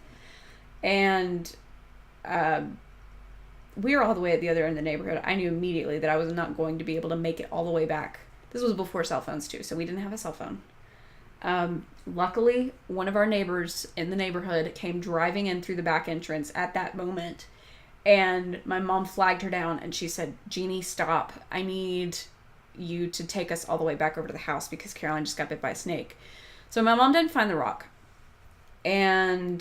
And we were all the way at the other end of the neighborhood. I knew immediately that I was not going to be able to make it all the way back. This was before cell phones too, so we didn't have a cell phone. Luckily, one of our neighbors in the neighborhood came driving in through the back entrance at that moment, and my mom flagged her down, and she said, Jeannie, stop. I need you to take us all the way back over to the house because Caroline just got bit by a snake. So my mom didn't find the rock, and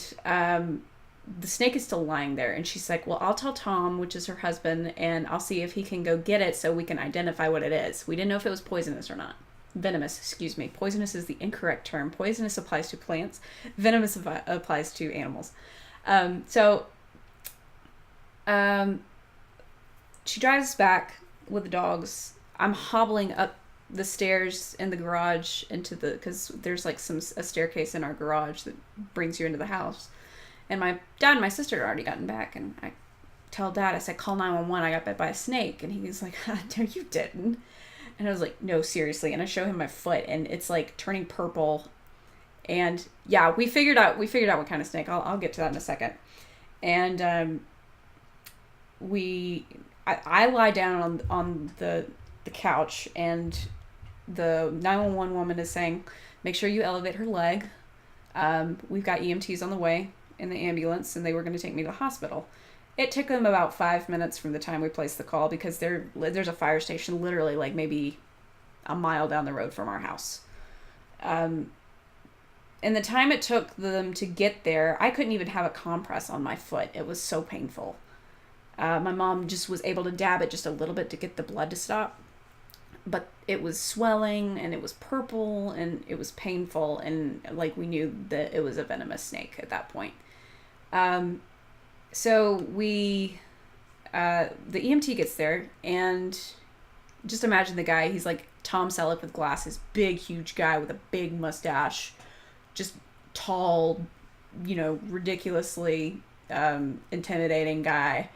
the snake is still lying there. And she's like, well, I'll tell Tom, which is her husband, and I'll see if he can go get it so we can identify what it is. We didn't know if it was poisonous or not. Venomous, excuse me. Poisonous is the incorrect term. Poisonous applies to plants. Venomous applies to animals. She drives us back with the dogs. I'm hobbling up the stairs in the garage because there's like a staircase in our garage that brings you into the house. And my dad and my sister had already gotten back, and I tell Dad, I said, call 911, I got bit by a snake. And he's like, no, you didn't. And I was like, no, seriously. And I show him my foot, and it's like turning purple. And yeah, we figured out what kind of snake. I'll get to that in a second. And I lie down on the couch, and the 911 woman is saying, make sure you elevate her leg. We've got EMTs on the way in the ambulance, and they were going to take me to the hospital. It took them about 5 minutes from the time we placed the call, because there's a fire station literally like maybe a mile down the road from our house. And the time it took them to get there, I couldn't even have a compress on my foot. It was so painful. My mom just was able to dab it just a little bit to get the blood to stop. But it was swelling, and it was purple, and it was painful, and like we knew that it was a venomous snake at that point. So the EMT gets there, and just imagine the guy. He's like Tom Selleck with glasses, big, huge guy with a big mustache, just tall, ridiculously intimidating guy.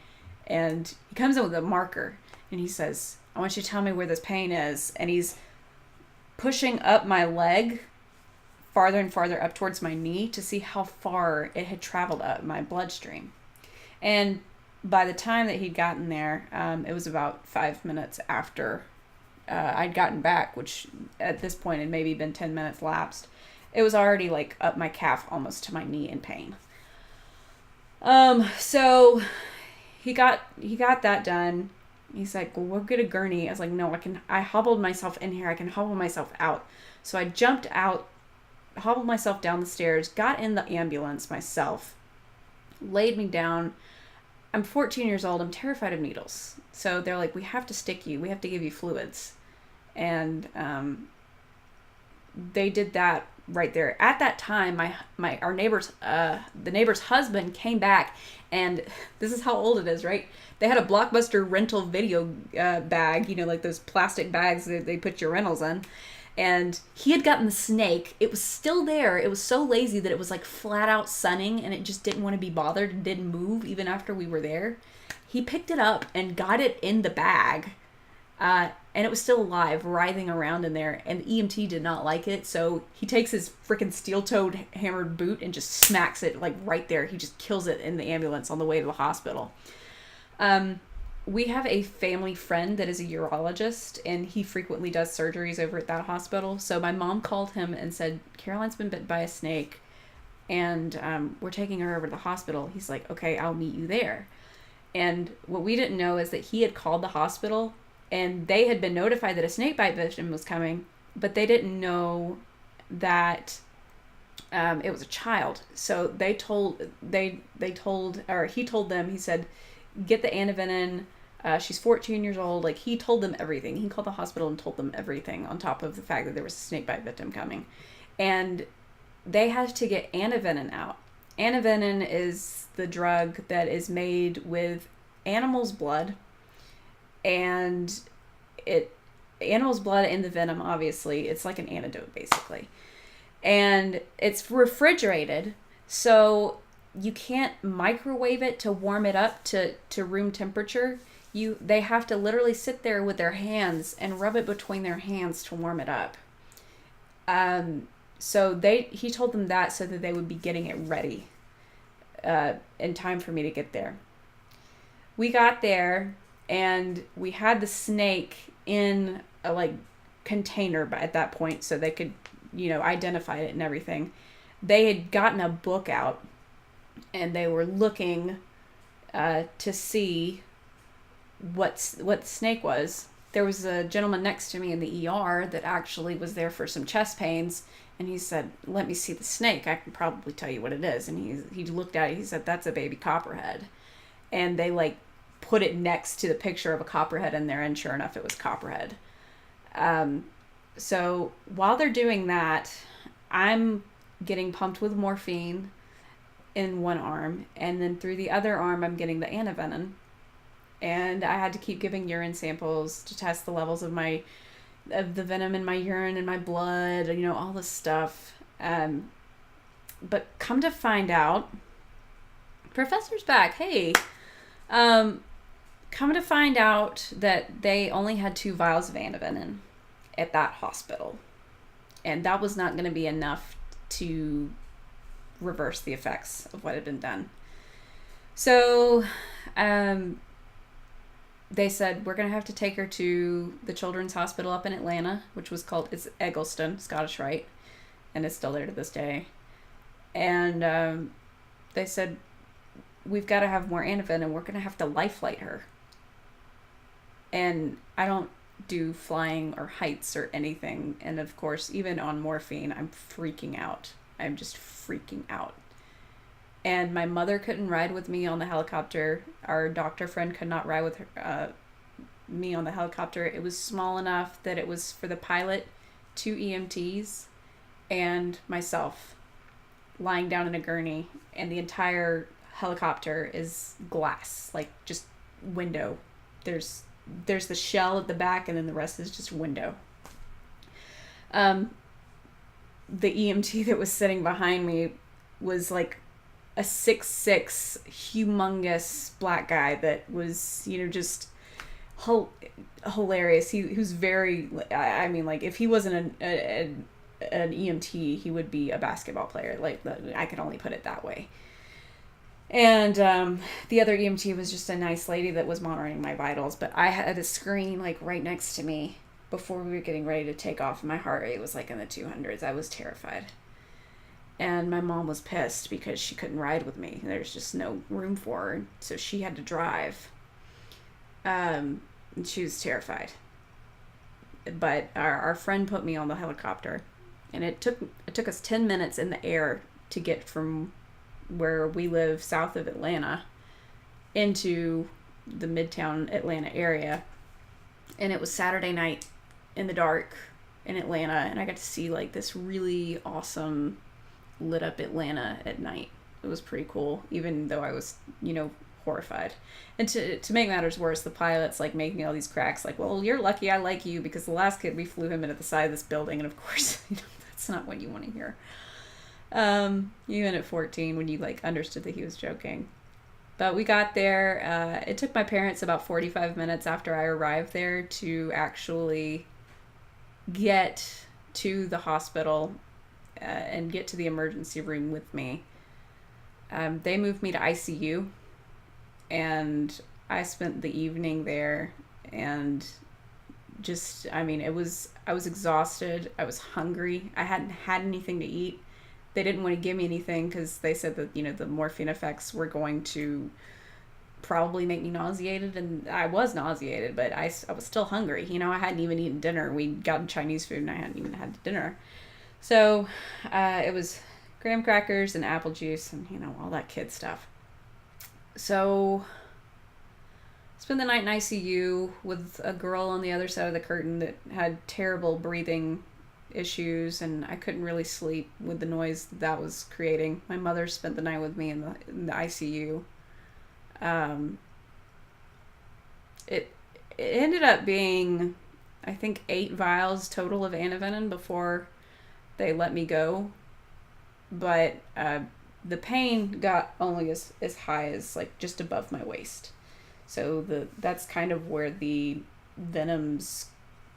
And he comes in with a marker, and he says, I want you to tell me where this pain is. And he's pushing up my leg farther and farther up towards my knee to see how far it had traveled up my bloodstream. And by the time that he'd gotten there, it was about 5 minutes after I'd gotten back, which at this point had maybe been 10 minutes lapsed. It was already like up my calf almost to my knee in pain. So he got that done. He's like, well, we'll get a gurney. I was like, no, I hobbled myself in here. I can hobble myself out. So I jumped out, hobbled myself down the stairs, got in the ambulance myself, laid me down. I'm 14 years old. I'm terrified of needles. So they're like, we have to stick you. We have to give you fluids. And they did that right there. At that time, our neighbor's, the neighbor's husband came back, and this is how old it is, right? They had a Blockbuster rental video bag, like those plastic bags that they put your rentals in. And he had gotten the snake. It was still there. It was so lazy that it was like flat out sunning, and it just didn't want to be bothered and didn't move even after we were there. He picked it up and got it in the bag. And it was still alive, writhing around in there. And the EMT did not like it. So he takes his freaking steel-toed hammered boot and just smacks it like right there. He just kills it in the ambulance on the way to the hospital. We have a family friend that is a urologist, and he frequently does surgeries over at that hospital. So my mom called him and said, Caroline's been bit by a snake, and we're taking her over to the hospital. He's like, okay, I'll meet you there. And what we didn't know is that he had called the hospital, and they had been notified that a snake bite victim was coming, but they didn't know that it was a child. So he told them, he said, get the antivenin. She's 14 years old. Like, he told them everything. He called the hospital and told them everything, on top of the fact that there was a snake bite victim coming. And they had to get antivenin out. Antivenin is the drug that is made with animal's blood, and animal's blood and the venom, obviously, it's like an antidote, basically. And it's refrigerated, so you can't microwave it to warm it up to room temperature. They have to literally sit there with their hands and rub it between their hands to warm it up. So he told them that so that they would be getting it ready in time for me to get there. We got there, and we had the snake in a container at that point, so they could identify it and everything. They had gotten a book out, and they were looking to see what the snake was. There was a gentleman next to me in the ER that actually was there for some chest pains, and he said, let me see the snake. I can probably tell you what it is. And he looked at it. He said, that's a baby copperhead. And they put it next to the picture of a copperhead in there, and sure enough, it was copperhead. So while they're doing that, I'm getting pumped with morphine in one arm, and then through the other arm, I'm getting the antivenin. And I had to keep giving urine samples to test the levels of the venom in my urine and my blood, all this stuff. But come to find out, Professor's back. Hey, come to find out that they only had 2 vials of antivenin at that hospital, and that was not going to be enough to reverse the effects of what had been done. So, they said, we're going to have to take her to the Children's Hospital up in Atlanta, which was called, it's Eggleston, Scottish Rite, and it's still there to this day. And they said, we've got to have more antivenin, and we're going to have to life flight her. And I don't do flying or heights or anything. And of course, even on morphine, I'm freaking out. I'm just freaking out. And my mother couldn't ride with me on the helicopter. Our doctor friend could not ride with her, me on the helicopter. It was small enough that it was for the pilot, 2 EMTs, and myself lying down in a gurney. And the entire helicopter is glass, like just window. There's the shell at the back, and then the rest is just window. The EMT that was sitting behind me was like a 6'6", humongous black guy that was, just hilarious. He was very, I mean, like, if he wasn't an EMT, he would be a basketball player. Like, I could only put it that way. And the other EMT was just a nice lady that was monitoring my vitals, but I had a screen like right next to me before we were getting ready to take off. My heart rate was like in the 200s. I was terrified. And my mom was pissed because she couldn't ride with me. There's just no room for her, so she had to drive. And she was terrified. But our friend put me on the helicopter, and it took us 10 minutes in the air to get from where we live south of Atlanta into the Midtown Atlanta area. And it was Saturday night in the dark in Atlanta, and I got to see like this really awesome lit up Atlanta at night. It was pretty cool, even though I was, horrified. And to make matters worse, the pilot's like making all these cracks like, well, you're lucky I like you, because the last kid, we flew him into the side of this building, and of course, that's not what you want to hear. Even at 14, when you like understood that he was joking. But we got there. It took my parents about 45 minutes after I arrived there to actually get to the hospital and get to the emergency room with me. They moved me to ICU, and I spent the evening there, and just, I was exhausted. I was hungry. I hadn't had anything to eat. They didn't want to give me anything because they said that, the morphine effects were going to probably make me nauseated, and I was nauseated, but I was still hungry. I hadn't even eaten dinner. We'd gotten Chinese food, and I hadn't even had dinner. So it was graham crackers and apple juice and, all that kid stuff. So spent the night in ICU with a girl on the other side of the curtain that had terrible breathing issues, and I couldn't really sleep with the noise that was creating. My mother spent the night with me in the ICU. It ended up being, I think, 8 vials total of antivenin before they let me go, but the pain got only as high as like just above my waist. So that's kind of where the venom's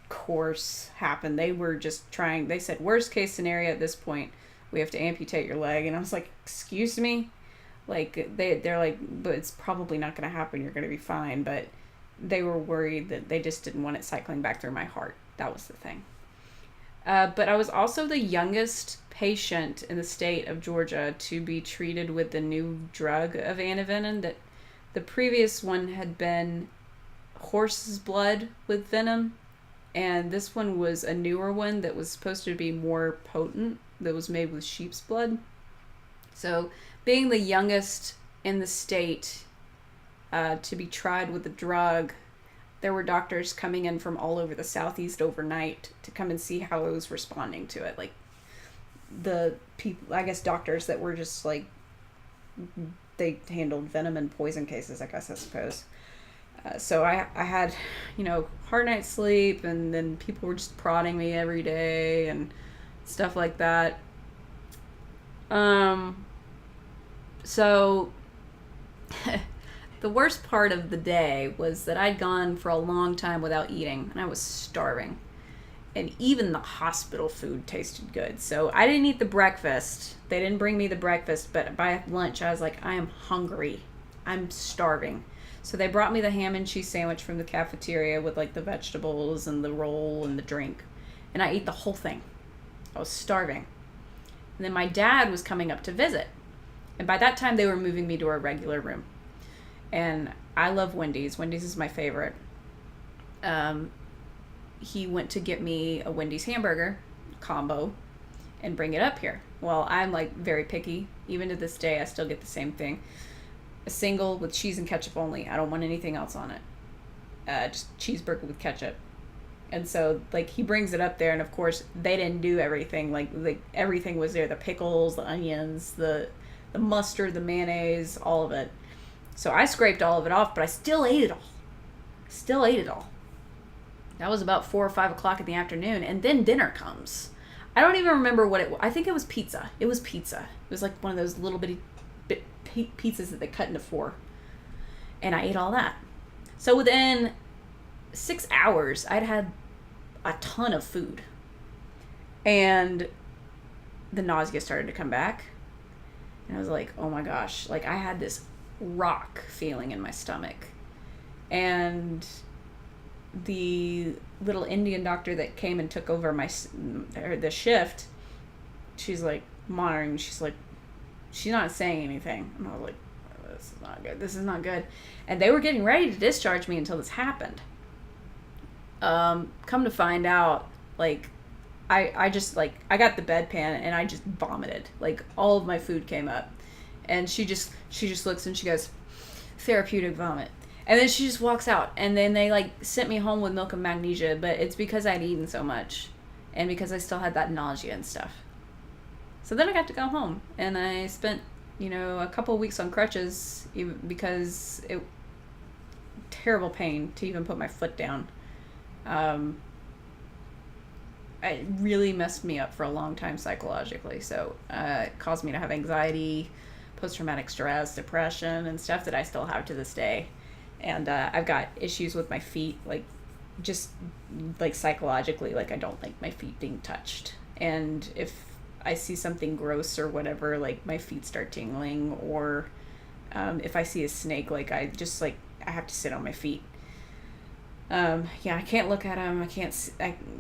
course happened. They were just trying, they said, worst case scenario at this point, we have to amputate your leg. And I was like, excuse me? Like, they're like, but it's probably not going to happen. You're going to be fine. But they were worried that they just didn't want it cycling back through my heart. That was the thing. But I was also the youngest patient in the state of Georgia to be treated with the new drug of antivenin. That the previous one had been horse's blood with venom, and this one was a newer one that was supposed to be more potent, that was made with sheep's blood. So being the youngest in the state to be tried with the drug, there were doctors coming in from all over the southeast overnight to come and see how I was responding to it. Like the people, I guess doctors that were just like, they handled venom and poison cases, I guess, I suppose. So I had, you know, hard night's sleep, and then people were just prodding me every day and stuff like that. So the worst part of the day was that I'd gone for a long time without eating, and I was starving. And even the hospital food tasted good. So I didn't eat the breakfast. They didn't bring me the breakfast, but by lunch I was like, I am hungry. I'm starving. So they brought me the ham and cheese sandwich from the cafeteria with like the vegetables and the roll and the drink. And I ate the whole thing. I was starving. And then my dad was coming up to visit. And by that time they were moving me to a regular room. And I love Wendy's. Wendy's is my favorite. He went to get me a Wendy's hamburger combo and bring it up here. Well, I'm like very picky. Even to this day, I still get the same thing. A single with cheese and ketchup only. I don't want anything else on it. Just cheeseburger with ketchup. And so, like, he brings it up there, and of course, they didn't do everything. Like everything was there. The pickles, the onions, the mustard, the mayonnaise, all of it. So I scraped all of it off, but I still ate it all. That was about 4 or 5 o'clock in the afternoon, and then dinner comes. I don't even remember what it was. I think it was pizza. It was like one of those little bitty pizzas that they cut into 4. And I ate all that. So within 6 hours, I'd had a ton of food. And the nausea started to come back. And I was like, oh my gosh. Like, I had this rock feeling in my stomach. And the little Indian doctor that came and took over the shift, she's like monitoring. She's not saying anything. And I was like, oh, this is not good. And they were getting ready to discharge me until this happened. Come to find out, like, I just, like, I got the bedpan and I just vomited. Like, all of my food came up. And she just looks and she goes, therapeutic vomit. And then she just walks out. And then they, like, sent me home with milk and magnesia. But it's because I'd eaten so much. And because I still had that nausea and stuff. So then I got to go home. And I spent, a couple of weeks on crutches. Because terrible pain to even put my foot down. It really messed me up for a long time psychologically. So it caused me to have anxiety, post-traumatic stress, depression, and stuff that I still have to this day. And I've got issues with my feet, like, just, like, psychologically, like, I don't like my feet being touched. And if I see something gross or whatever, like, my feet start tingling, or if I see a snake, like, I have to sit on my feet. I can't look at them.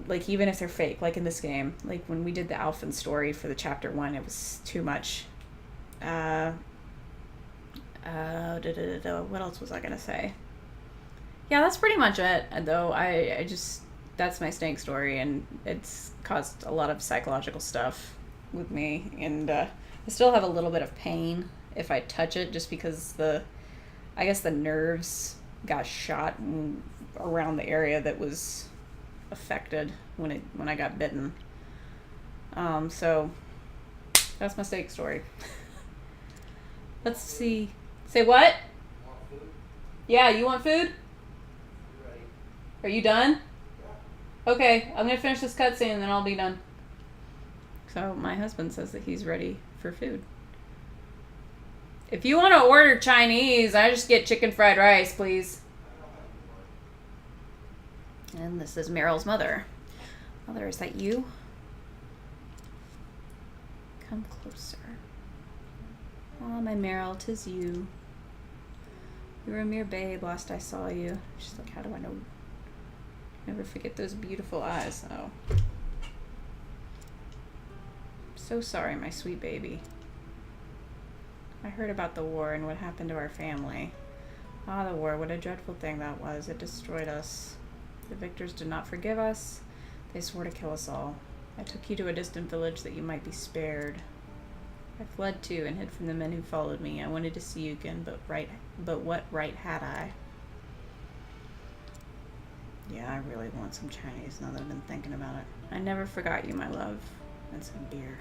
Like, even if they're fake, like in this game, like when we did the Alphen story for the chapter 1, it was too much. What else was I gonna say? Yeah, that's pretty much it, though. That's my snake story, and it's caused a lot of psychological stuff with me, and I still have a little bit of pain if I touch it, just because the nerves got shot around the area that was affected when I got bitten. So that's my snake story. Let's see. Say what? Want food? Yeah, you want food? You ready? Are you done? Yeah. Okay, I'm gonna finish this cutscene and then I'll be done. So my husband says that he's ready for food. If you want to order Chinese, I just get chicken fried rice, please. And this is Meryl's mother. Mother, is that you? Come closer. Oh, my Meryl, 'tis you. You were a mere babe last I saw you. She's like, how do I know? Never forget those beautiful eyes. Oh. So sorry, my sweet baby. I heard about the war and what happened to our family. Ah, the war, what a dreadful thing that was. It destroyed us. The victors did not forgive us. They swore to kill us all. I took you to a distant village that you might be spared. I fled too and hid from the men who followed me. I wanted to see you again, but what right had I? Yeah, I really want some Chinese now that I've been thinking about it. I never forgot you, my love. And some beer.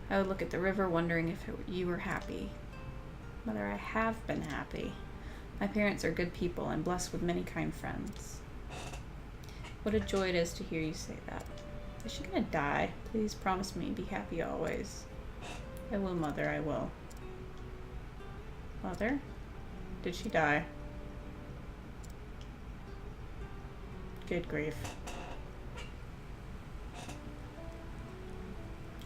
I would look at the river wondering if you were happy. Mother, I have been happy. My parents are good people and blessed with many kind friends. What a joy it is to hear you say that. Is she gonna die? Please promise me, be happy always. I will, Mother, I will. Mother? Did she die? Good grief.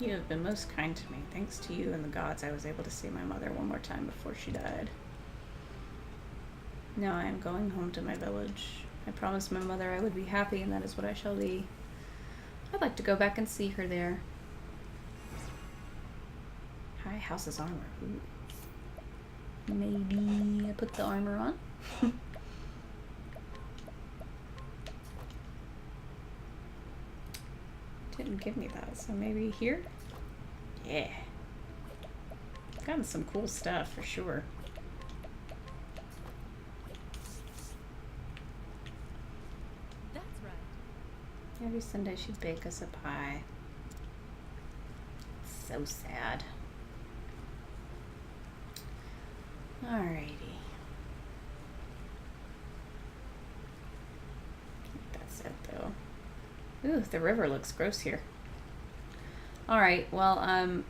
You have been most kind to me. Thanks to you and the gods, I was able to see my mother one more time before she died. Now I am going home to my village. I promised my mother I would be happy, and that is what I shall be. I'd like to go back and see her there. High house's armor. Ooh. Maybe I put the armor on? Didn't give me that, so maybe here? Yeah. Gotten some cool stuff for sure. That's right. Every Sunday she'd bake us a pie. So sad. Alrighty. That's it though. Ooh, the river looks gross here. Alright, well,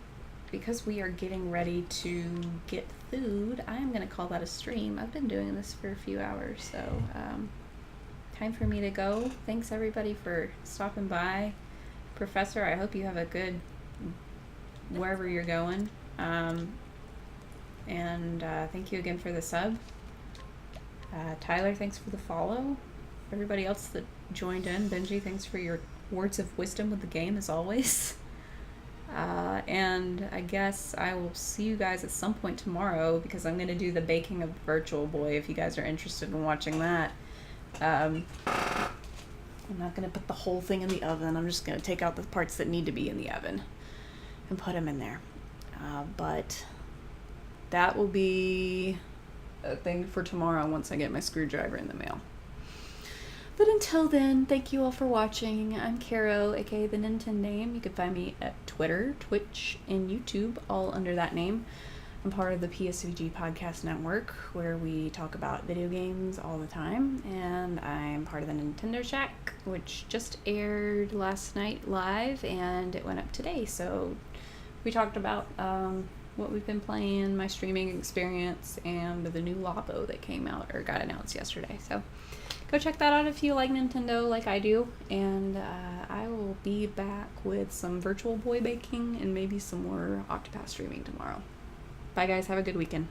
because we are getting ready to get food, I'm gonna call that a stream. I've been doing this for a few hours, so time for me to go. Thanks everybody for stopping by. Professor, I hope you have a good wherever you're going. And thank you again for the sub. Tyler, thanks for the follow. Everybody else that joined in, Benji, thanks for your words of wisdom with the game as always. And I guess I will see you guys at some point tomorrow because I'm going to do the baking of Virtual Boy if you guys are interested in watching that. I'm not going to put the whole thing in the oven. I'm just going to take out the parts that need to be in the oven and put them in there. But that will be a thing for tomorrow once I get my screwdriver in the mail. But until then, thank you all for watching. I'm Caro, aka TheNintenDame. You can find me at Twitter, Twitch, and YouTube, all under that name. I'm part of the PSVG podcast network, where we talk about video games all the time. And I'm part of the Nintendo Shack, which just aired last night live, and it went up today. So we talked about what we've been playing, my streaming experience, and the new Labo that came out, or got announced yesterday. So go check that out if you like Nintendo like I do, and I will be back with some Virtual Boy baking and maybe some more Octopath streaming tomorrow. Bye guys, have a good weekend.